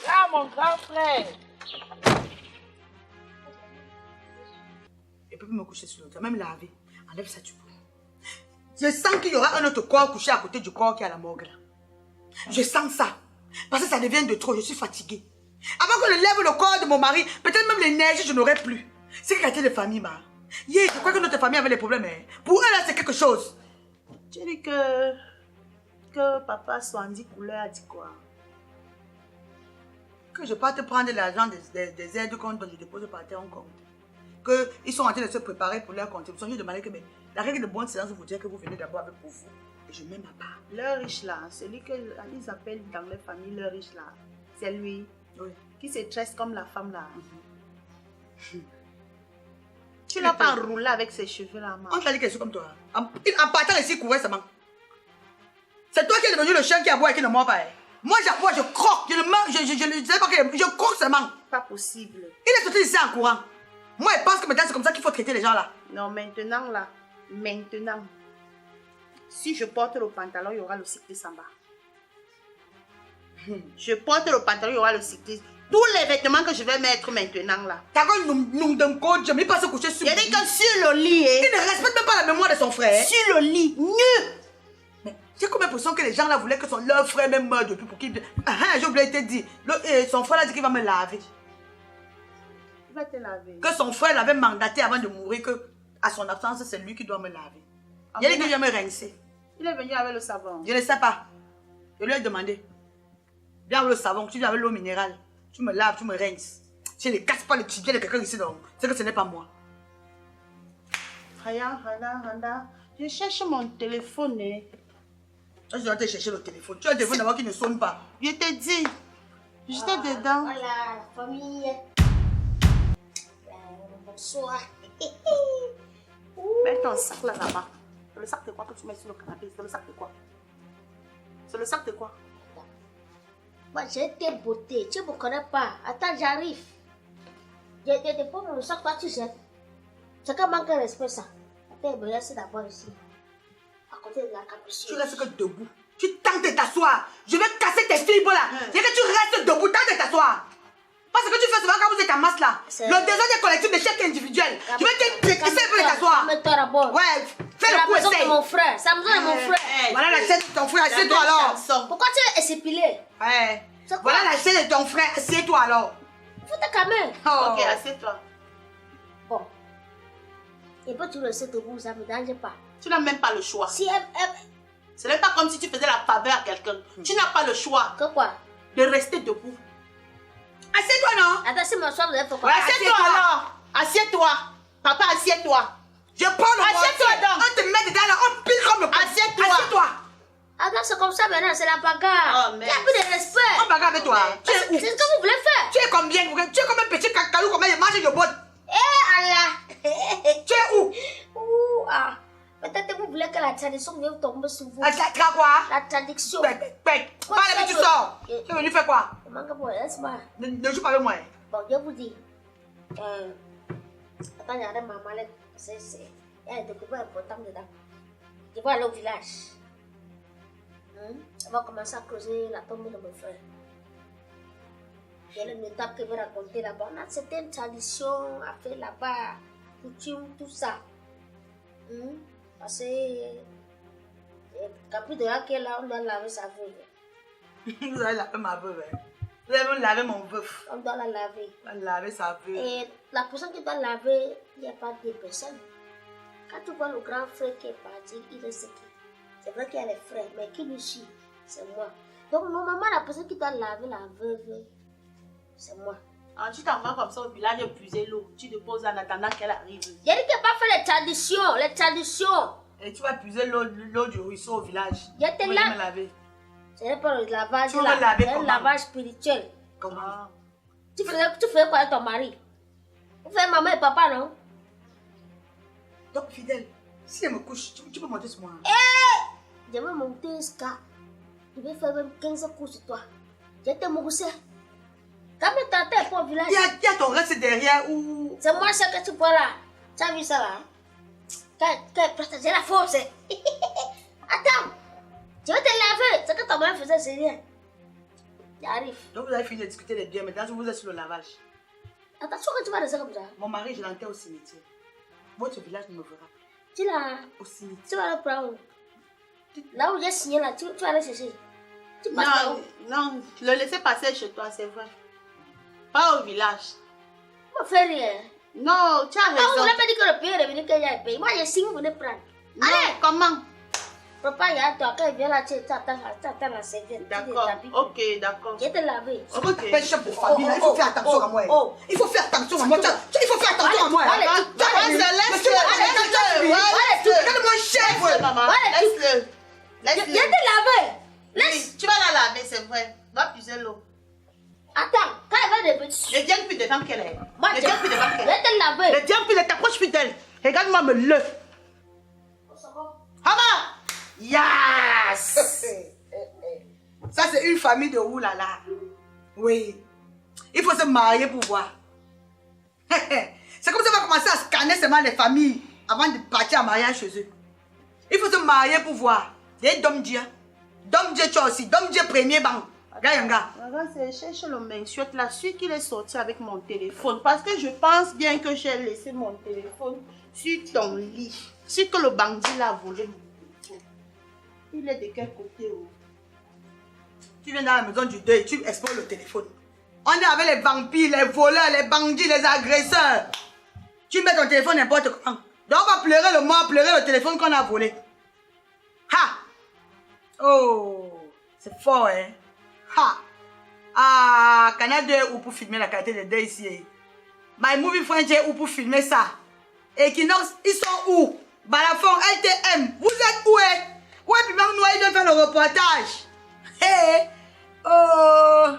Ah, mon grand frère. Je peux plus me coucher sur le toit, même laver. Enlève ça du bout. Je sens qu'il y aura un autre corps couché à côté du corps qui est à la morgue là. Je sens ça. Parce que ça devient de trop, je suis fatiguée. Avant que je lève le corps de mon mari, peut-être même l'énergie, je n'aurai plus. C'est quartier de famille, ma. Yeah, je crois que notre famille avait des problèmes. Hein. Pour elle, c'est quelque chose. Tu dis que papa Swandi Couleur a dit quoi? Que je parte prendre l'argent des aides compte dont je dépose par terre en compte. Qu'ils sont en train de se préparer pour leur contribution. Je demandais que la règle de bonne séance vous dire que vous venez d'abord avec pour vous. Et je mets ma part. Le riche là, celui qu'ils appellent dans leur famille le riche là, c'est lui. Oui. Qui se tresse comme la femme là. Tu n'as pas enroulé avec ses cheveux là, maman. On t'a dit quelque chose comme toi. En partant ici, il courait sa main. C'est toi qui es devenu le chien qui aboie et qui ne mord pas. Moi j'aboie, je croque, je ne mange, je sais pas que je croque sa main. Pas possible. Il est sorti ici en courant. Moi je pense que maintenant c'est comme ça qu'il faut traiter les gens là. Non, maintenant là, maintenant. Si je porte le pantalon, il y aura le cycliste en bas. Je porte le pantalon, il y aura le cycliste. Tous les vêtements que je vais mettre maintenant là. T'as quand nous d'un coach, je ne pas se coucher sur le lit. Il y a des sur le lit. Il ne respecte même pas la mémoire de son frère. Sur le lit, mieux. Mais j'ai comme l'impression que les gens là voulaient que leur frère même meure depuis pour qu'il... j'ai oublié de te dire. Son frère a dit qu'il va me laver. Il va te laver. Que son frère l'avait mandaté avant de mourir que à son absence, c'est lui qui doit me laver. Il a dit qu'il vient me rincer. Il est venu avec le savon. Je ne sais pas. Je lui ai demandé. Viens avec le savon, tu viens avec l'eau minérale. Tu me laves, tu me rinces. Je ne casse pas le tibia de quelqu'un ici, donc c'est que ce n'est pas moi. Randa, je cherche mon téléphone. Je dois te chercher le téléphone. Tu as un téléphone d'abord qui ne sonne pas. Je te dis. J'étais dedans. Voilà, la famille. Bonsoir. Mets ton sac là-bas. C'est le sac de quoi que tu mets sur le canapé? C'est le sac de quoi? C'est le sac de quoi? Moi, j'ai été beauté. Tu ne me connais pas. Attends, j'arrive. Je te dépose le sac, toi, tu sais. C'est qu'un manque de respect, ça. Attends, je me laisse d'abord ici. À côté de la capucine. Tu restes que debout. Tu tentes de t'asseoir. Je vais casser tes fibres là. C'est que tu restes debout, tente de t'asseoir. Parce que tu fais souvent quand vous êtes en masse là. Le désordre est collectif de chaque individuel. Je vais essayer de t'asseoir. Mets-toi d'abord. Ouais, fais le coup, essaye. C'est mon frère. Ça me donne mon frère. Voilà la chaîne de ton frère, assieds-toi alors. Pourquoi tu es s'épiler? Ouais. Voilà la chaîne de ton frère, assieds-toi alors. Faut ta caméra. Ok, assieds-toi. Bon. Et pas tu le sais debout, ça ne me dérange pas. Tu n'as même pas le choix. Si ce n'est pas comme si tu faisais la faveur à quelqu'un. Tu n'as pas le choix. Que quoi? De rester debout. Assieds-toi, non? Attends, si mon soir, vous avez pourquoi? Assieds-toi alors. Assieds-toi. Papa, assieds-toi. Je prends le assieds-toi donc. On te met dedans là, on pile comme le... Assieds-toi. Assieds-toi. Attends, c'est comme ça maintenant, c'est la bagarre. Il n'y a plus de respect. On bagarre avec toi. C'est ce que vous voulez faire. Tu es combien? Tu es comme un petit cacaou, comment il mange de botte. Eh Allah. Tu es où? Ah. Peut-être que vous voulez que la tradition vienne tomber sur vous. La quoi? La traduction. Parle, tu sors. Tu es venu faire quoi? Ne joue pas avec moi. Bon, je vous dis. Attends, il y a ma mallette. Il y a des documents importants dedans. Je vais aller au village. On va commencer à creuser la tombe de mon frère. Il y a une étape que je vais raconter là-bas. On a certaines traditions à faire là-bas. Coutumes, tout ça. Parce que Capri de là qui est là, on doit laver sa veuve. Vous allez laver ma veuve. Vous allez même laver mon veuf. On doit la laver. On doit laver sa veuve. Et la personne qui doit laver, il n'y a pas deux personnes. Quand tu vois le grand frère qui est parti, il est ce qui. C'est vrai qu'il y a les frères, mais qui lui suit, c'est moi. Donc normalement, la personne qui doit laver la veuve, c'est moi. Ah, tu t'en vas comme ça au village puiser l'eau. Tu déposes en attendant qu'elle arrive. Il y a dit qu'il n'a pas fait les traditions, les traditions. Et tu vas puiser l'eau du ruisseau au village. Il y a tes là. Ce n'est pas le lavage là, c'est un lavage spirituel. Comment? Tu fais quoi avec ton mari? Vous faites maman et papa, non? Donc fidèle, si elle me couche, tu peux monter sur moi. Je vais monter jusqu'à... Je vais faire même 15 coups sur toi. Je J'étais mon gousset. Quand tu t'entends pour le village. Il y a ton reste derrière ou. C'est moi ça que tu vois là. Tu as vu ça là? J'ai la force. Attends. Tu vas te laver. Ce que ta mère faisait, c'est rien. J'arrive. Donc vous avez fini de discuter les biens, maintenant vous êtes sur le lavage. Attention que tu vas rester comme ça. Mon mari, je l'enterre au cimetière. Votre village ne me verra pas. Tu l'as. Au cimetière. Tu vas le prendre. Là où j'ai signé là, tu vas aller chercher. Tu passes par où? Non, le laisser passer chez toi, c'est vrai. Pas au village. Ne fais rien. Non, tu as raison. Vous n'avez pas dit que le pays est revenu qu'il y a payé. Moi, j'ai signé, vous venez prendre. Non, allez. Comment? Papa, il y a toi, quand il vient là, tu attends la serviette. D'accord, ok, d'accord. Je vais te laver. C'est votre chef de famille, il faut faire attention à moi. Il faut faire attention à moi. Il faut faire attention à moi. Regarde mon chef. Maman, laisse-le. Je vais te laver. Laisse. Tu vas la laver, c'est vrai. Va puiser l'eau. Attends, quand elle va de petits. Ne viens plus devant qu'elle est. Ne viens plus devant qu'elle est. Je vais te laver. Ne viens plus, ne t'approche plus d'elle. Regarde-moi me le. Hama! Yes! Ça, c'est une famille de oulala. Oui. Il faut se marier pour voir. C'est comme ça qu'on va commencer à scanner seulement les familles avant de partir en mariage chez eux. Il faut se marier pour voir. Des Domdia. Domdia, tu aussi. Domdia, premier banc. Regarde, c'est cherche le mensuette là, celui qui est sorti avec mon téléphone. Parce que je pense bien que j'ai laissé mon téléphone sur ton lit. Sur que le bandit l'a volé mon téléphone. Il est de quel côté? Tu viens dans la maison du deuil, tu exposes le téléphone. On est avec les vampires, les voleurs, les bandits, les agresseurs. Tu mets ton téléphone n'importe comment. Donc on va pleurer le mort, pleurer le téléphone qu'on a volé. Ha! Oh! C'est fort, hein? Ha! Ah! Canada ou pour filmer la qualité de deuil ici. My Movie French ou pour filmer ça. Equinox, ils sont où? Balafon, LTM, vous êtes où? Ouais, puis même nous, ils doivent faire le reportage. Hey! Oh!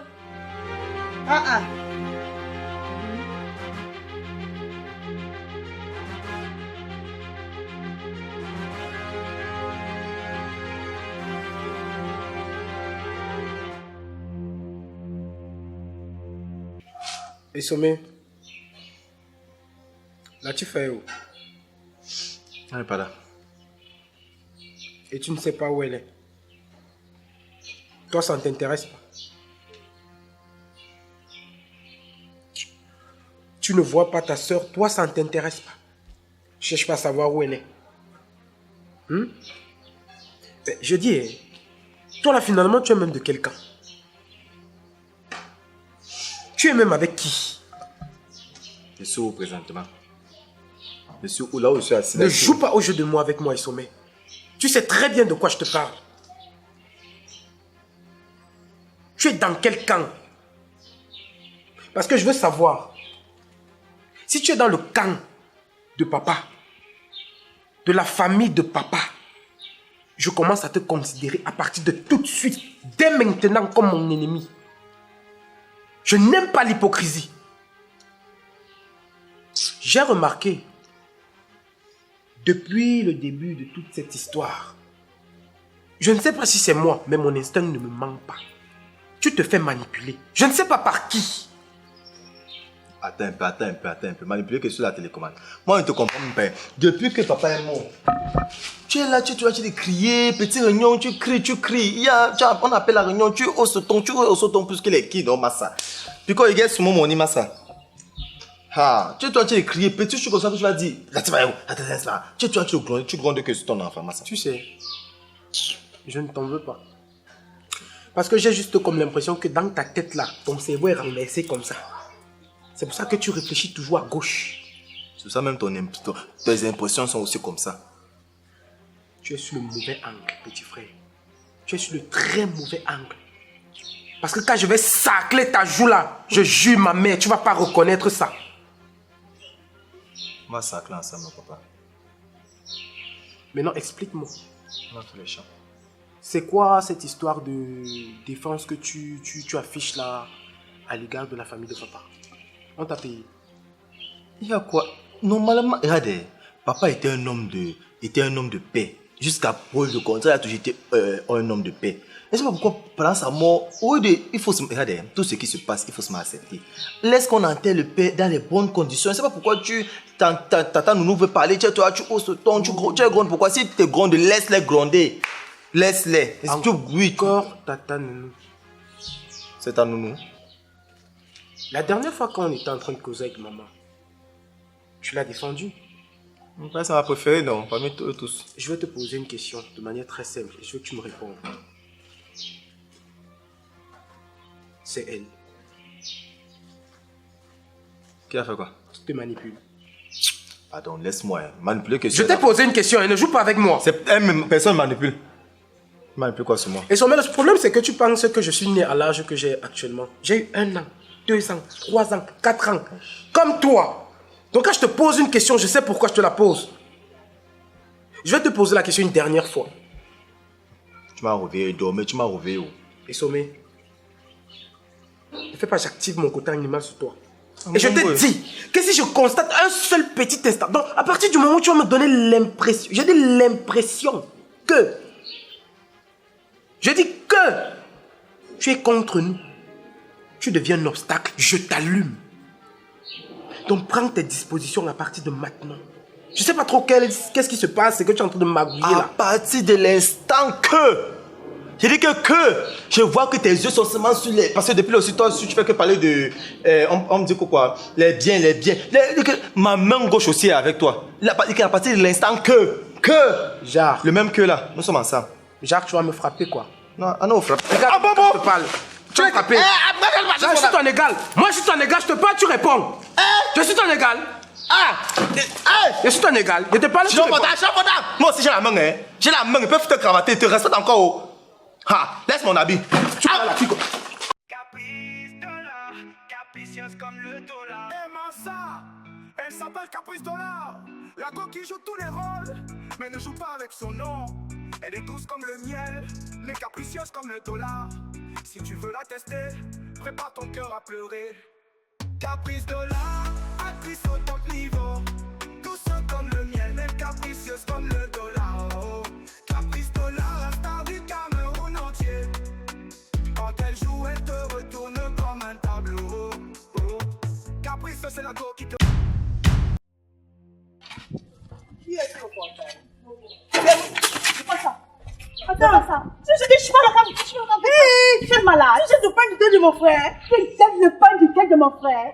Ah! Et Sommet, là tu fais où? Elle n'est pas là. Et tu ne sais pas où elle est. Toi, ça ne t'intéresse pas. Tu ne vois pas ta soeur, toi, ça ne t'intéresse pas. Cherche pas à savoir où elle est. Je dis, toi là, finalement, tu es même de quelqu'un. Tu es même avec qui? Je suis où présentement? Je suis où, là où je suis assis? Ne joue pas au jeu de moi avec moi, Isomé. Tu sais très bien de quoi je te parle. Tu es dans quel camp? Parce que je veux savoir. Si tu es dans le camp de papa, de la famille de papa, je commence à te considérer à partir de tout de suite, dès maintenant, comme mon ennemi. Je n'aime pas l'hypocrisie. J'ai remarqué, depuis le début de toute cette histoire, je ne sais pas si c'est moi, mais mon instinct ne me manque pas. Tu te fais manipuler. Je ne sais pas par qui. Attends un peu. Manipuler que sur la télécommande. Moi, je ne te comprends pas. Depuis que papa est mort, tu es là, tu es de crier, petit réunion, tu cries. On appelle la réunion, tu hausses ton plus que les kids, non, massa. Puis quand il y a ce moment, on dit massa. Ah, tu es de crier, petit, je suis comme ça, tu vas dire, là, tu vas où? Attends, tu grondes que c'est ton enfant, massa. Tu sais, je ne t'en veux pas. Parce que j'ai juste comme l'impression que dans ta tête là, ton cerveau est renversé comme ça. C'est pour ça que tu réfléchis toujours à gauche. C'est pour ça même tes impressions sont aussi comme ça. Tu es sur le mauvais angle, petit frère. Tu es sur le très mauvais angle. Parce que quand je vais sacler ta joue là, je jure ma mère, tu ne vas pas reconnaître ça. On va sacler ensemble, papa. Maintenant, explique-moi. Dans tous les champs. C'est quoi cette histoire de défense que tu affiches là à l'égard de la famille de papa? On t'a payé. Il y a quoi? Normalement, regardez, papa était un homme de paix. Jusqu'à preuve de contraire, il a toujours été un homme de paix. Je ne sais pas pourquoi, pendant sa mort, il faut se... Regardez, tout ce qui se passe, il faut se accepter. Laisse qu'on enterre le père dans les bonnes conditions. Je ne sais pas pourquoi Tata Nounou veut parler, tu hausses le ton, tu grondes. Pourquoi si tu grondes, laisse-les gronder. Laisse-les. Encore Tata Nounou. C'est ta Nounou. La dernière fois quand on était en train de causer avec maman, tu l'as défendue. C'est ma préférée, non, parmi eux tous. Je vais te poser une question de manière très simple. Je veux que tu me répondes. C'est elle. Qui a fait quoi? Qui te manipule. Attends, laisse-moi manipuler que je t'ai posé une question et ne joue pas avec moi. Personne manipule. Manipule quoi sur moi? Et le problème, c'est que tu penses que je suis né à l'âge que j'ai actuellement. J'ai eu 1 an, 2 ans, 3 ans, 4 ans. Comme toi. Donc quand je te pose une question, je sais pourquoi je te la pose. Je vais te poser la question une dernière fois. Tu m'as réveillé, dormir, tu m'as réveillé. Et Sommet, ne fais pas, j'active mon côté animal sur toi. Et je te dis que si je constate un seul petit instant, donc à partir du moment où tu vas me donner l'impression, j'ai dit l'impression que, je dis que tu es contre nous, tu deviens un obstacle, je t'allume. Donc prends tes dispositions à partir de maintenant. Je sais pas trop qu'est-ce qui se passe, c'est que tu es en train de magouiller là. À partir de l'instant que... Je dis que je vois que tes yeux sont seulement sur les... Parce que depuis aussi, toi, tu fais que parler de... on me dit quoi? Les biens. Ma main gauche aussi est avec toi. À partir de l'instant que... Jacques. Le même que là, nous sommes ensemble. Jacques, tu vas me frapper quoi? Non, on frappe. Regarde, je te parle. Tu vas frapper. Je suis ton égal. Moi, je suis ton égal, je te parle, tu réponds. Je suis ton égal. Je suis ton égal. Je te parle, tu réponds. Moi aussi, j'ai la main, hein. J'ai la main, ils peuvent te cravater, te respectent encore. Laisse mon habit. Tu parles la fille quoi? Capricieuse comme le dollar. Aimant ça, elle s'appelle Caprice Dollar. La go qui joue tous les rôles, mais ne joue pas avec son nom. Elle est douce comme le miel, mais capricieuse comme le dollar. Si tu veux la tester, prépare ton cœur à pleurer. Caprice Dollar, actrice au top niveau. Douce comme le miel, mais capricieuse comme le dollar. Oh. Caprice Dollar, la star du Cameroun entier. Quand elle joue, elle te retourne comme un tableau. Oh. Caprice, c'est la go qui te... Qui est ce portail? C'est quoi ça? Attends, ça. Je suis pas la femme. Je suis tu es malade. Tu jettes le pain du thé de mon frère. Tu jettes le pain du thé de mon frère.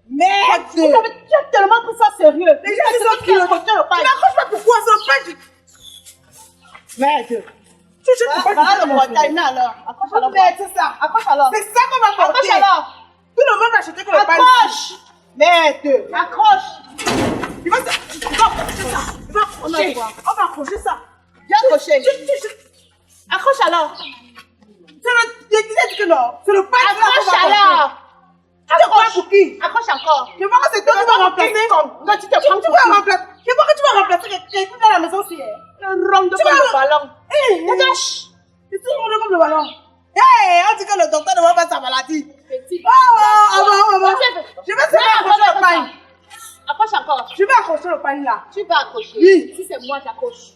Merde. Tu as tellement pris ça sérieux. Mais je suis sorti le pain. Tu n'accroches pas pourquoi c'est le pain du... Merde. Tu jettes le pain du thé de mon frère. Alors. Accroche alors. Merde, c'est ça. Accroche alors. C'est ça qu'on va porter. Accroche alors. Tout le monde va acheter que le pain. Accroche. Merde. Accroche. Il va se... On va accrocher ça. Viens accrocher. Accroche alors. C'est le... Je dit que non. C'est le pain. Accroche alors. Accroche pour qui? Accroche encore. Je vois que c'est toi qui vas remplacer. Toi, tu te prends. Tu vas remplacer. Je vois que tu vas remplacer quelqu'un dans la maison aussi. Un rond de comme le ballon. Dégage. C'est tout le monde comme le ballon. On dit que le docteur ne va pas sa maladie. Petit. Je vais accrocher le pain. Accroche encore. Je vais accrocher le pain là. Tu vas accrocher. Oui. Si c'est moi, j'accroche.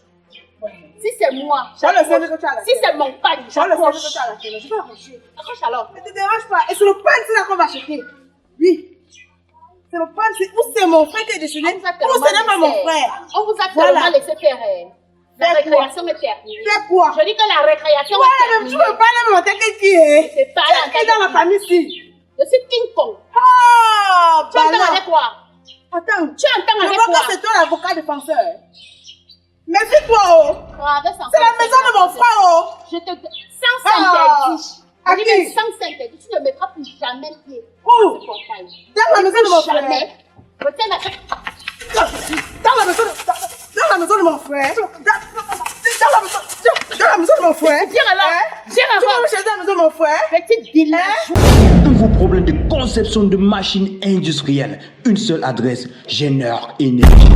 Si c'est moi, j'accroche. Si c'est mon pain, j'accroche. Je vais accrocher. Accroche alors. Ne te dérange pas. Et c'est le pain, c'est là qu'on va acheter. Oui. C'est le pain, où c'est mon frère qui est décédé. Où c'est même mon frère. On vous a tellement laissé faire. La récréation est terminée. Fais quoi? Je dis que la récréation est terminée. Tu veux parler de mon tête qui est? C'est pas là. Qui est dans la famille ici? Je suis King Kong. Ah, tu entends avec quoi? Attends. Tu entends avec quoi? Je vois que c'est toi l'avocat défenseur. Méfie-toi, oh! C'est la maison de mon frère, oh! Je te... Sans s'interdit. À qui? Sans s'interdit. Tu ne mettras plus jamais pied. Où? Dans la maison de mon frère. Jamais. Retiens la tête. Dans la maison de mon frère. Dans la maison de mon frère. Viens alors. Viens alors. Tu vas me chercher dans la maison de mon frère. Petite village. Tous vos problèmes de conception de machines industrielles. Une seule adresse, Génère Énergie.